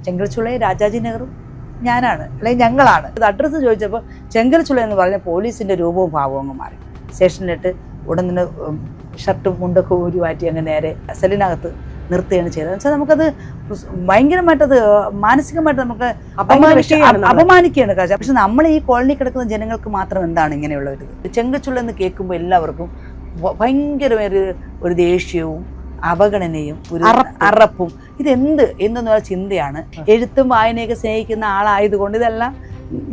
ചെങ്കൽച്ചുളയും രാജാജി നെഹ്റും ഞാനാണ്, അല്ലെങ്കിൽ ഞങ്ങളാണ്. ഇത് അഡ്രസ്സ് ചോദിച്ചപ്പോൾ ചെങ്കൽച്ചുള എന്ന് പറഞ്ഞ പോലീസിൻ്റെ രൂപവും ഭാവവും അങ്ങ് മാറി. സ്റ്റേഷനിലിട്ട് ഉടൻ തന്നെ ഷർട്ടും മുണ്ടൊക്കെ ഊരി മാറ്റി അങ്ങ് നേരെ സെല്ലിനകത്ത് നിർത്തുകയാണ് ചെയ്തത്. വെച്ചാൽ നമുക്കത് ഭയങ്കരമായിട്ടത് മാനസികമായിട്ട് നമുക്ക് അപമാനിക്കുകയാണ് കാഴ്ച. പക്ഷെ നമ്മൾ ഈ കോളനി കിടക്കുന്ന ജനങ്ങൾക്ക് മാത്രം എന്താണ് ഇങ്ങനെയുള്ള ഒരു ചെങ്കൽച്ചുള എന്ന് കേൾക്കുമ്പോൾ എല്ലാവർക്കും ഭയങ്കരമായ ഒരു ദേഷ്യവും അവഗണനയും ഒരു അറപ്പും എന്തെന്നുള്ള ചിന്തയാണ്. എഴുത്തും വായനയൊക്കെ സ്നേഹിക്കുന്ന ആളായതുകൊണ്ട് ഇതെല്ലാം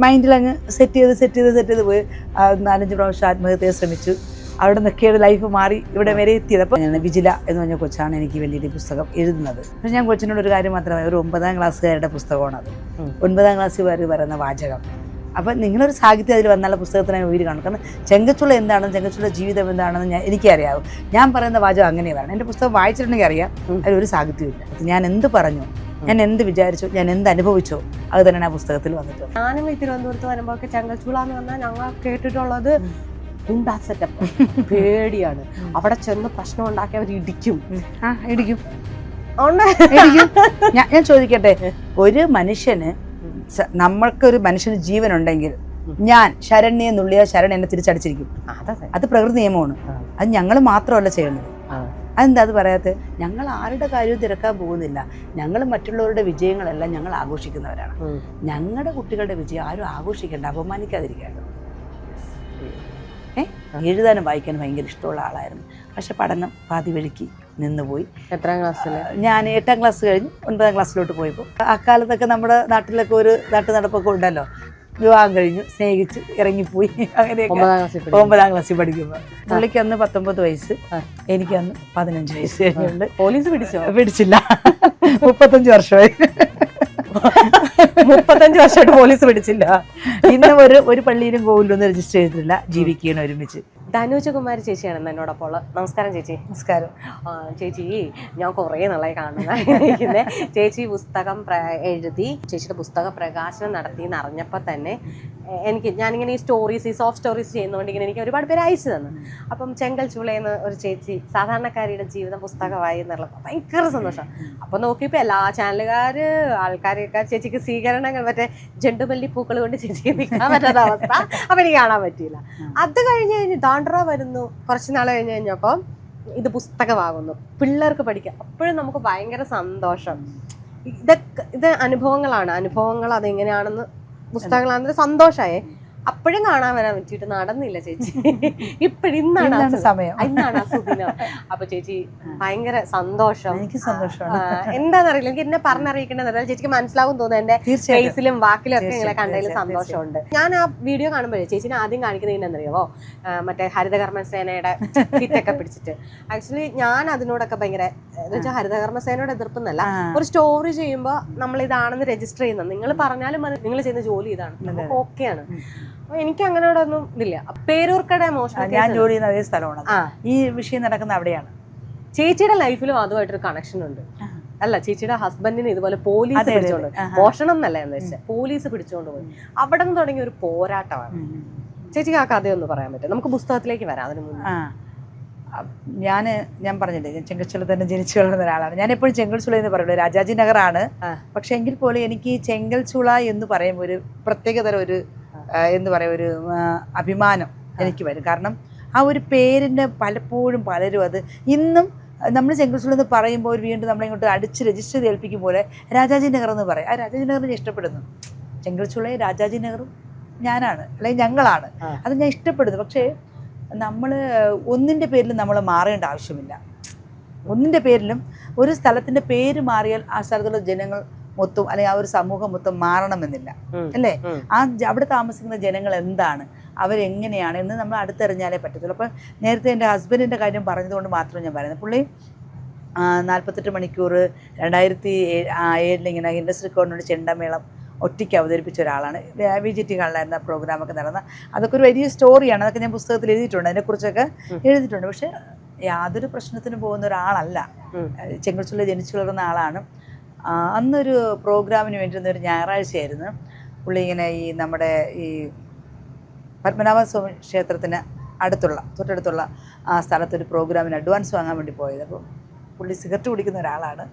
മൈൻഡിലങ്ങ് സെറ്റ് ചെയ്ത് പോയി 4-5 പ്രാവശ്യം ആത്മഹത്യയെ ശ്രമിച്ചു. അവിടെ നിന്നൊക്കെയാണ് ലൈഫ് മാറി ഇവിടെ വരെ എത്തിയത്. അപ്പോൾ ഞാൻ വിജില എന്ന് പറഞ്ഞ കൊച്ചാണ് എനിക്ക് വേണ്ടിയിട്ട് ഈ പുസ്തകം എഴുതുന്നത്. പക്ഷേ ഞാൻ കൊച്ചിനോട് ഒരു കാര്യം മാത്രമേ, ഒരു 9ാം ക്ലാസ്സുകാരുടെ പുസ്തകമാണത്. 9ാം ക്ലാസ്സിൽ വരുന്ന വാചകം. അപ്പം നിങ്ങളൊരു സാഹിത്യം അതിൽ വന്നുള്ള പുസ്തകത്തിന് ഉയര് കാണും. കാരണം ചെങ്കൽച്ചുള എന്താണെന്ന്, ചെങ്കൽച്ചുള ജീവിതം എന്താണെന്ന് എനിക്കറിയാവും. ഞാൻ പറയുന്ന വാചകം അങ്ങനെ പറയണം. എൻ്റെ പുസ്തകം വായിച്ചിട്ടുണ്ടെങ്കിൽ അറിയാം അതിലൊരു സാഹിത്യമില്ല. ഞാൻ എന്ത് പറഞ്ഞു, ഞാൻ എന്ത് വിചാരിച്ചു, ഞാൻ എന്ത് അനുഭവിച്ചോ അത് തന്നെയാണ് ആ പുസ്തകത്തിൽ വന്നിട്ടുള്ളത്. ഞാനും ഈ തിരുവനന്തപുരത്ത് വരുമ്പോൾ ചെങ്കൽച്ചുള എന്ന് പറഞ്ഞാൽ ഞങ്ങൾ കേട്ടിട്ടുള്ളത് ഗുണ്ടാ സെറ്റപ്പ്, പേടിയാണ്. അവിടെ ചെന്ന് പ്രശ്നം ഉണ്ടാക്കി അവർ ഇടിക്കും. ഞാൻ ചോദിക്കട്ടെ, ഒരു മനുഷ്യന്, നമ്മൾക്കൊരു മനുഷ്യന് ജീവനുണ്ടെങ്കിൽ ഞാൻ ശരണ്യെ നുള്ളിയ ശരൺ എന്നെ തിരിച്ചടിച്ചിരിക്കും. അത് പ്രകൃതി നിയമമാണ്. അത് ഞങ്ങൾ മാത്രമല്ല ചെയ്യുന്നത്. അതെന്താ അത് പറയാത്തത്? ഞങ്ങൾ ആരുടെ കാര്യവും തിരക്കാൻ പോകുന്നില്ല. ഞങ്ങൾ മറ്റുള്ളവരുടെ വിജയങ്ങളെല്ലാം ഞങ്ങൾ ആഘോഷിക്കുന്നവരാണ്. ഞങ്ങളുടെ കുട്ടികളുടെ വിജയം ആരും ആഘോഷിക്കേണ്ട, അപമാനിക്കാതിരിക്കേണ്ട. എഴുതാനും വായിക്കാനും ഭയങ്കര ഇഷ്ടമുള്ള ആളായിരുന്നു. പക്ഷെ പഠനം പാതി വഴിക്ക് നിന്നുപോയി. എത്രാം ക്ലാസ്സിൽ? ഞാൻ 8ാം ക്ലാസ് കഴിഞ്ഞ് 9ാം ക്ലാസ്സിലോട്ട് പോയപ്പോൾ, അക്കാലത്തൊക്കെ നമ്മുടെ നാട്ടിലൊക്കെ ഒരു നടപ്പൊക്കെ ഉണ്ടല്ലോ. വിവാഹം കഴിഞ്ഞു, സ്നേഹിച്ച് ഇറങ്ങിപ്പോയി. അങ്ങനെയൊക്കെ 9ാം ക്ലാസ്സിൽ പഠിക്കുമ്പോൾ പുള്ളിക്ക് അന്ന് 19 വയസ്സ്, എനിക്ക് അന്ന് 15 വയസ്സ് കഴിഞ്ഞുണ്ട്. പോലീസ് പിടിച്ചില്ല. 35 വർഷമായി. 35 വർഷമായിട്ട് പോലീസ് പിടിച്ചില്ല. ഇന്ന് ഒരു പള്ളിയിലും കോവിലൊന്നും രജിസ്റ്റർ ചെയ്തിട്ടില്ല. ജീവിക്കുകയാണ് ഒരുമിച്ച്. ധനുജകുമാരി ചേച്ചിയാണ് എന്നോടൊപ്പം ഉള്ളത്. നമസ്കാരം ചേച്ചി. നമസ്കാരം ചേച്ചി. ഞാൻ കുറേ നാളായി കാണുന്നത്. ചേച്ചി പുസ്തകം എഴുതി, ചേച്ചിയുടെ പുസ്തക പ്രകാശനം നടത്തി എന്ന് അറിഞ്ഞപ്പോൾ തന്നെ ഞാനിങ്ങനെ ഈ സോഫ്റ്റ് സ്റ്റോറീസ് ചെയ്യുന്നതുകൊണ്ട് എനിക്ക് ഒരുപാട് പേര് അയച്ചു തന്നു. അപ്പം ചെങ്കൽച്ചുളയെന്ന് ഒരു ചേച്ചി സാധാരണക്കാരിയുടെ ജീവിതം പുസ്തകമായി എന്നുള്ളത് ഭയങ്കര സന്തോഷം. അപ്പം നോക്കിയപ്പോൾ എല്ലാ ആൾക്കാരൊക്കെ ചേച്ചിക്ക് സ്വീകരണങ്ങൾ, മറ്റേ ജെണ്ടുമല്ലി പൂക്കൾ കൊണ്ട് ചേച്ചിക്ക് നിൽക്കാൻ പറ്റാത്ത അവസ്ഥ. അപ്പം എനിക്ക് കാണാൻ പറ്റിയില്ല. അത് കഴിഞ്ഞ് ഡാൻഡ്ര വരുന്നു. കുറച്ച് നാൾ കഴിഞ്ഞപ്പോൾ ഇത് പുസ്തകമാകുന്നു, പിള്ളേർക്ക് പഠിക്കാം. അപ്പോഴും നമുക്ക് ഭയങ്കര സന്തോഷം. ഇത് അനുഭവങ്ങൾ അതെങ്ങനെയാണെന്ന് പുസ്തകങ്ങളാണെന്ന് സന്തോഷമായേ. അപ്പോഴും കാണാൻ വരാൻ പറ്റിയിട്ട് നടന്നില്ല ചേച്ചി. ഇന്നാണ് സമയം, ഇന്നാണ് ആ സുദിനം. അപ്പൊ ചേച്ചി ഭയങ്കര സന്തോഷം. എനിക്ക് സന്തോഷമാണ്. എന്താണെന്നറിയില്ല, എനിക്ക് എന്നെ പറഞ്ഞറിയിക്കേണ്ടത് ചേച്ചിക്ക് മനസ്സിലാവും തോന്നുന്നു. എന്റെ ഫേസിലും വാക്കിലും ഒക്കെ നിങ്ങളെ കണ്ടതിൽ സന്തോഷമുണ്ട്. ഞാൻ ആ വീഡിയോ കാണുമ്പോഴേ ചേച്ചിനെ ആദ്യം കാണിക്കുന്നത് എന്നറിയാവോ, മറ്റേ ഹരിതകർമ്മസേനയുടെ കിറ്റൊക്കെ പിടിച്ചിട്ട്. ആക്ച്വലി ഞാൻ അതിനോടൊക്കെ ഭയങ്കര എന്ന് വെച്ചാൽ ഹരിതകർമ്മസേനയോട് എതിർപ്പെന്നല്ല, ഒരു സ്റ്റോറി ചെയ്യുമ്പോൾ നമ്മൾ ഇതാണെന്ന് രജിസ്റ്റർ ചെയ്യുന്നത്. നിങ്ങൾ പറഞ്ഞാലും അത് നിങ്ങൾ ചെയ്യുന്ന ജോലി ഇതാണ്, നമുക്ക് ഓക്കെയാണ്. എനിക്ക് അങ്ങനെയോടൊന്നും ഇതില്ല. പേരൂർക്കട മോഷണം ഞാൻ ജോലി ചെയ്യുന്ന അതേ സ്ഥലമാണ്. ഈ വിഷയം നടക്കുന്ന അവിടെയാണ്. ചേച്ചിയുടെ ലൈഫിലും അതുമായിട്ടൊരു കണക്ഷൻ ഉണ്ട്. അല്ല, ചേച്ചിയുടെ ഹസ്ബൻഡിന് ഇതുപോലെ പോലീസ് പിടിച്ചോണ്ട്, മോഷണം എന്നല്ല എന്ന് വെച്ചാൽ പോലീസ് പിടിച്ചോണ്ട് പോയി. അവിടെ നിന്ന് തുടങ്ങിയ ഒരു പോരാട്ടമാണ്. ചേച്ചിക്ക് ആ കഥയൊന്ന് പറയാൻ പറ്റും? നമുക്ക് പുസ്തകത്തിലേക്ക് വരാം. അതിന് മുന്നേ ഞാൻ പറഞ്ഞില്ലേ, ഞാൻ ചെങ്കൽച്ചുള തന്നെ ജനിച്ചു വളർന്ന ഒരാളാണ്. ഞാൻ എപ്പോഴും ചെങ്കൽച്ചുള എന്ന് പറയുന്നത് രാജാജി നഗറാണ്. പക്ഷെ എങ്കിൽ പോലും എനിക്ക് ചെങ്കൽച്ചുള എന്ന് പറയുമ്പോൾ ഒരു പ്രത്യേകതരം ഒരു ഒരു അഭിമാനം എനിക്ക് വരും. കാരണം ആ ഒരു പേരിൻ്റെ പലപ്പോഴും പലരും അത് ഇന്നും നമ്മൾ ചെങ്കൽച്ചുള എന്ന് പറയുമ്പോൾ വീണ്ടും നമ്മളിങ്ങോട്ട് അടിച്ച് രജിസ്റ്റർ ചെയ്ത് ഏൽപ്പിക്കും പോലെ രാജാജി നഗർ എന്ന് പറയും. ആ രാജാജി നഗറിനെ ഇഷ്ടപ്പെടുന്നു. ചെങ്കൽച്ചുളയും രാജാജി നഗറും ഞാനാണ്, അല്ലെങ്കിൽ ഞങ്ങളാണ്. അത് ഞാൻ ഇഷ്ടപ്പെടുന്നു. പക്ഷേ നമ്മൾ ഒന്നിൻ്റെ പേരിലും നമ്മൾ മാറേണ്ട ആവശ്യമില്ല. ഒന്നിൻ്റെ പേരിലും ഒരു സ്ഥലത്തിൻ്റെ പേര് മാറിയാൽ ആ സ്ഥലത്തുള്ള ജനങ്ങൾ മൊത്തം, അല്ലെങ്കിൽ ആ ഒരു സമൂഹം മൊത്തം മാറണമെന്നില്ല, അല്ലേ? അവിടെ താമസിക്കുന്ന ജനങ്ങൾ എന്താണ്, അവരെങ്ങനെയാണ് എന്ന് നമ്മൾ അടുത്തെറിഞ്ഞാലേ പറ്റത്തുള്ളൂ. അപ്പം നേരത്തെ എൻ്റെ ഹസ്ബൻഡിൻ്റെ കാര്യം പറഞ്ഞതുകൊണ്ട് മാത്രം ഞാൻ പറയുന്നത്, പുള്ളി 48 മണിക്കൂർ 2007 ഇങ്ങനെ ഇൻഡസ്ട്രി കോണിനോട് ചെണ്ടമേളം ഒറ്റയ്ക്ക് അവതരിപ്പിച്ച ഒരാളാണ്. VGT കളിലായിരുന്ന പ്രോഗ്രാമൊക്കെ നടന്ന, അതൊക്കെ ഒരു വലിയ സ്റ്റോറിയാണ്. അതൊക്കെ ഞാൻ പുസ്തകത്തിൽ എഴുതിയിട്ടുണ്ട്, അതിനെക്കുറിച്ചൊക്കെ എഴുതിയിട്ടുണ്ട്. പക്ഷേ യാതൊരു പ്രശ്നത്തിനും പോകുന്ന ഒരാളല്ല. ചെങ്കൽച്ചുള ജനിച്ചു വളർന്ന ആളാണ്. അന്നൊരു പ്രോഗ്രാമിന് വേണ്ടിയിരുന്ന ഒരു ഞായറാഴ്ചയായിരുന്നു. പുള്ളി ഇങ്ങനെ നമ്മുടെ ഈ പത്മനാഭ സ്വാമി ക്ഷേത്രത്തിന് തൊട്ടടുത്തുള്ള ആ സ്ഥലത്തൊരു പ്രോഗ്രാമിന് അഡ്വാൻസ് വാങ്ങാൻ വേണ്ടി പോയത്. അപ്പോൾ പുള്ളി സിഗരറ്റ് കുടിക്കുന്ന ഒരാളാണ്.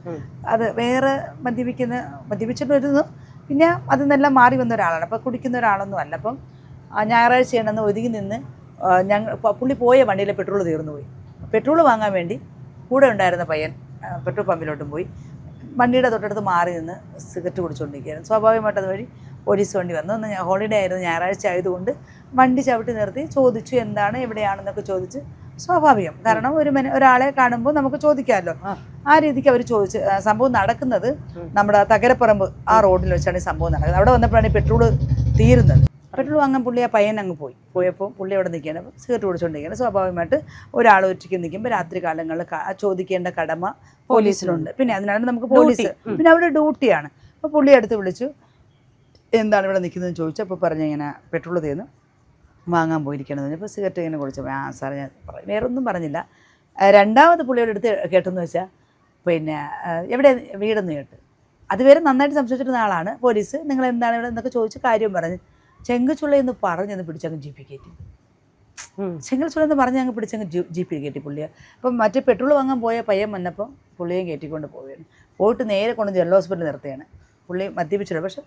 അത് വേറെ മദ്യപിച്ചിട്ട് വരുന്നു, പിന്നെ അതിൽ നിന്നെല്ലാം മാറി വന്ന ഒരാളാണ്. അപ്പോൾ കുടിക്കുന്ന ഒരാളൊന്നും അല്ല. അപ്പം ഞായറാഴ്ചയാണെന്ന് ഒതുങ്ങി നിന്ന് പുള്ളി പോയ വണ്ടിയിൽ പെട്രോൾ തീർന്നു പോയി. പെട്രോൾ വാങ്ങാൻ വേണ്ടി കൂടെ ഉണ്ടായിരുന്ന പയ്യൻ പെട്രോൾ പമ്പിലോട്ടും പോയി വണ്ടിയുടെ തൊട്ടടുത്ത് മാറി നിന്ന് സിഗരറ്റ് കുടിച്ചുകൊണ്ടിരിക്കുകയായിരുന്നു. സ്വാഭാവികമായിട്ട് അതുവഴി പോലീസ് വണ്ടി വന്നു. അന്ന് ഹോളിഡേ ആയിരുന്നു, ഞായറാഴ്ച ആയതുകൊണ്ട് വണ്ടി ചവിട്ടി നിർത്തി ചോദിച്ചു എന്താണ് എവിടെയാണെന്നൊക്കെ ചോദിച്ച്. സ്വാഭാവികം, കാരണം ഒരാളെ കാണുമ്പോൾ നമുക്ക് ചോദിക്കാമല്ലോ. ആ രീതിക്ക് അവർ ചോദിച്ച്. സംഭവം നടക്കുന്നത് നമ്മുടെ തകരപ്പറമ്പ് ആ റോഡിൽ വെച്ചാണ് ഈ സംഭവം നടക്കുന്നത്. അവിടെ വന്നപ്പോഴാണ് ഈ പെട്രോൾ തീരുന്നത്. പെട്രോൾ വാങ്ങാൻ പുള്ളി ആ പയ്യൻ അങ്ങ് പോയപ്പോൾ പുള്ളി അവിടെ നിൽക്കുകയാണ്, സിഗരറ്റ് കുടിച്ചുകൊണ്ടിരിക്കുകയാണ്. സ്വാഭാവികമായിട്ട് ഒരാൾ ഒറ്റയ്ക്ക് നിൽക്കുമ്പോൾ രാത്രി കാലങ്ങളിൽ ചോദിക്കേണ്ട കടമ പോലീസിലുണ്ട്. പിന്നെ അതിനാണ് നമുക്ക് പോലീസ്, പിന്നെ അവിടെ ഡ്യൂട്ടിയാണ്. അപ്പോൾ പുള്ളി അടുത്ത് വിളിച്ചു, എന്താണ് ഇവിടെ നിൽക്കുന്നതെന്ന് ചോദിച്ചു. അപ്പോൾ പറഞ്ഞു ഇങ്ങനെ പെട്രോൾ തീർന്നു വാങ്ങാൻ പോയിരിക്കണമെന്ന് പറഞ്ഞപ്പോൾ സിഗരറ്റ് ഇങ്ങനെ കുടിച്ചു. സാറേ ഞാൻ വേറെ ഒന്നും പറഞ്ഞില്ല. രണ്ടാമത് പുള്ളിയുടെ അടുത്ത് കേട്ടെന്ന് വെച്ചാൽ പിന്നെ എവിടെ വീടെന്ന് കേട്ട്. അതുവരെ നന്നായിട്ട് സംസാരിച്ചിരുന്ന ആളാണ്. പോലീസ് നിങ്ങൾ എന്താണ് ഇവിടെ എന്നൊക്കെ ചോദിച്ച് കാര്യം പറഞ്ഞ് ചെങ്കച്ചുള്ള എന്ന് പറഞ്ഞെന്ന് പിടിച്ചങ്ങ് ജീപ്പ് കയറ്റി. ചെങ്കൽച്ചുള്ള എന്ന് പറഞ്ഞ് അങ്ങ് പിടിച്ചങ്ങ് ജീപ്പിൽ കയറ്റി പുള്ളിയെ. അപ്പം മറ്റേ പെട്രോൾ വാങ്ങാൻ പോയ പയ്യൻ വന്നപ്പോൾ പുള്ളിയെ കയറ്റിക്കൊണ്ട് പോവുകയാണ്. പോയിട്ട് നേരെ കൊണ്ട് ജനറൽ ഹോസ്പിറ്റലിൽ നിർത്തുകയാണ്. പുള്ളി മദ്യപിച്ചില്ല, പക്ഷെ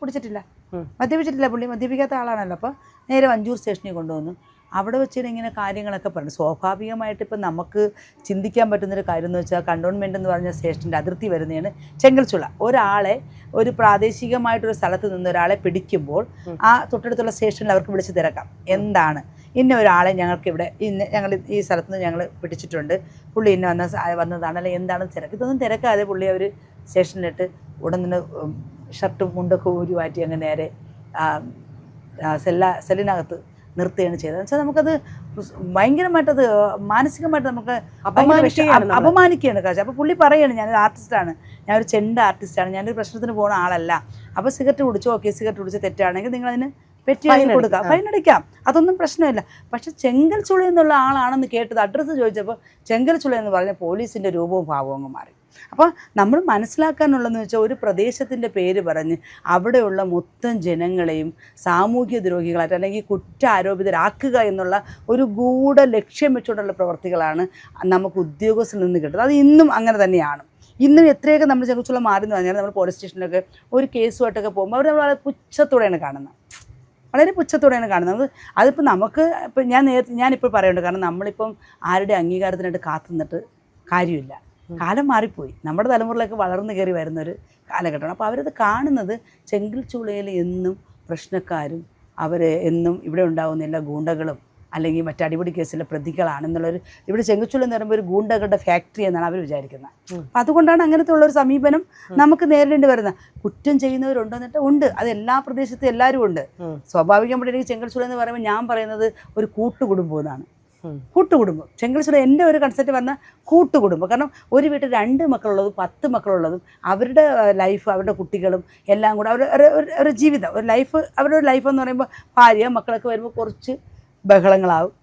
മദ്യപിച്ചിട്ടില്ല. പുള്ളി മദ്യപിക്കാത്ത ആളാണല്ലോ. അപ്പോൾ നേരെ വഞ്ചൂർ സ്റ്റേഷനിൽ കൊണ്ടുവന്നു. അവിടെ വെച്ചിട്ട് ഇങ്ങനെ കാര്യങ്ങളൊക്കെ പറഞ്ഞു. സ്വാഭാവികമായിട്ട് ഇപ്പം നമുക്ക് ചിന്തിക്കാൻ പറ്റുന്നൊരു കാര്യം എന്ന് വെച്ചാൽ കണ്ടോൺമെൻ്റ് എന്ന് പറഞ്ഞ സ്റ്റേഷൻ്റെ അതിർത്തി വരുന്നതാണ് ചെങ്കൽച്ചുള. ഒരാളെ ഒരു പ്രാദേശികമായിട്ടൊരു സ്ഥലത്ത് നിന്ന് ഒരാളെ പിടിക്കുമ്പോൾ ആ തൊട്ടടുത്തുള്ള സ്റ്റേഷനിൽ അവർക്ക് വിളിച്ച് തിരക്കാം, എന്താണ് ഇന്ന ഒരാളെ ഞങ്ങൾക്കിവിടെ ഞങ്ങൾ ഈ സ്ഥലത്ത് നിന്ന് ഞങ്ങൾ പിടിച്ചിട്ടുണ്ട്, പുള്ളി ഇന്ന വന്നതാണ്, അല്ലെങ്കിൽ എന്താണെന്ന് തിരക്ക്. ഇതൊന്നും തിരക്കാതെ പുള്ളി അവർ സ്റ്റേഷനിലിട്ട് ഉടൻ തന്നെ ഷർട്ടും മുണ്ടൊക്കെ ഊരി മാറ്റി അങ്ങ് നേരെ സെല്ലിനകത്ത് നിർത്തുകയാണ് ചെയ്തത്. വെച്ചാൽ നമുക്കത് ഭയങ്കരമായിട്ടത് മാനസികമായിട്ട് നമുക്ക് അപമാനിക്കുകയാണ് കാശ്. അപ്പോൾ പുള്ളി പറയുകയാണ് ഞാനൊരു ആർട്ടിസ്റ്റാണ്, ഞാനൊരു ചെണ്ട ആർട്ടിസ്റ്റാണ്, ഞാനൊരു പ്രശ്നത്തിന് പോകുന്ന ആളല്ല. അപ്പോൾ സിഗരറ്റ് കുടിച്ചു, ഓക്കെ സിഗരറ്റ് കുടിച്ച് തെറ്റാണെങ്കിൽ നിങ്ങളതിന് പെറ്റി കൊടുക്കാം, ഫൈൻ അടിക്കാം, അതൊന്നും പ്രശ്നമില്ല. പക്ഷെ ചെങ്കൽച്ചുള എന്നുള്ള ആളാണെന്ന് കേട്ടത് അഡ്രസ്സ് ചോദിച്ചപ്പോൾ ചെങ്കൽച്ചുള എന്ന് പറഞ്ഞ പോലീസിൻ്റെ രൂപവും ഭാവവും അങ്ങ് മാറി. അപ്പോൾ നമ്മൾ മനസ്സിലാക്കാനുള്ളതെന്ന് വെച്ചാൽ ഒരു പ്രദേശത്തിൻ്റെ പേര് പറഞ്ഞ് അവിടെയുള്ള മൊത്തം ജനങ്ങളെയും സാമൂഹ്യ ദ്രോഹികളായിട്ട് അല്ലെങ്കിൽ കുറ്റാരോപിതരാക്കുക എന്നുള്ള ഒരു ഗൂഢ ലക്ഷ്യം വെച്ചുകൊണ്ടുള്ള പ്രവർത്തികളാണ് നമുക്ക് ഉദ്യോഗസ്ഥരിൽ നിന്ന് കിട്ടുന്നത്. അത് ഇന്നും അങ്ങനെ തന്നെയാണ്. ഇന്നും എത്രയൊക്കെ നമ്മൾ ചെങ്കൽച്ചുള മാറി എന്ന് പറഞ്ഞാൽ നമ്മൾ പോലീസ് സ്റ്റേഷനിലൊക്കെ ഒരു കേസുമായിട്ടൊക്കെ പോകുമ്പോൾ അവർ നമ്മൾ വളരെ പുച്ഛത്തോടെയാണ് കാണുന്നത്, വളരെ പുച്ഛത്തോടെയാണ് കാണുന്നത്. അതിപ്പോൾ നമുക്ക് ഇപ്പം ഞാനിപ്പോൾ പറയുന്നുണ്ട്, കാരണം നമ്മളിപ്പം ആരുടെ അംഗീകാരത്തിനായിട്ട് കാത്തു നിന്നിട്ട് കാര്യമില്ല. കാലം മാറിപ്പോയി, നമ്മുടെ തലമുറയിലേക്ക് വളർന്നു കയറി വരുന്നൊരു കാലഘട്ടമാണ്. അപ്പോൾ അവരത് കാണുന്നത് ചെങ്കൽച്ചുളയിൽ എന്നും പ്രശ്നക്കാരും അവർ എന്നും ഇവിടെ ഉണ്ടാകുന്ന എല്ലാ ഗൂണ്ടകളും അല്ലെങ്കിൽ മറ്റ് അടിപിടി കേസിലെ പ്രതികളാണെന്നുള്ളൊരു, ഇവിടെ ചെങ്കൽച്ചുള എന്ന് പറയുമ്പോൾ ഒരു ഗൂണ്ടകളുടെ ഫാക്ടറി എന്നാണ് അവർ വിചാരിക്കുന്നത്. അപ്പം അതുകൊണ്ടാണ് അങ്ങനത്തെ ഉള്ളൊരു സമീപനം നമുക്ക് നേരിടേണ്ടി വരുന്നത്. കുറ്റം ചെയ്യുന്നവരുണ്ടെന്നിട്ട് ഉണ്ട്, അത് എല്ലാ പ്രദേശത്തും എല്ലാവരും ഉണ്ട്. സ്വാഭാവികമായിട്ട് എനിക്ക് ചെങ്കൽച്ചുള എന്ന് പറയുമ്പോൾ ഞാൻ പറയുന്നത് ഒരു കൂട്ടുകുടുംബം എന്നാണ്. കൂട്ടുകുടുംബം ചെങ്കൽച്ചുള എൻ്റെ ഒരു കൺസെപ്റ്റ് പറഞ്ഞാൽ കൂട്ടുകുടുംബം. കാരണം ഒരു വീട്ടിൽ 2 മക്കളുള്ളതും 10 മക്കളുള്ളതും അവരുടെ ലൈഫ്, അവരുടെ കുട്ടികളും എല്ലാം കൂടെ ഒരു ജീവിതം, ഒരു ലൈഫ്, അവരുടെ ഒരു ലൈഫ് എന്ന് പറയുമ്പോൾ ഭാര്യ മക്കളൊക്കെ വരുമ്പോൾ കുറച്ച് ബഹളങ്ങളാവും,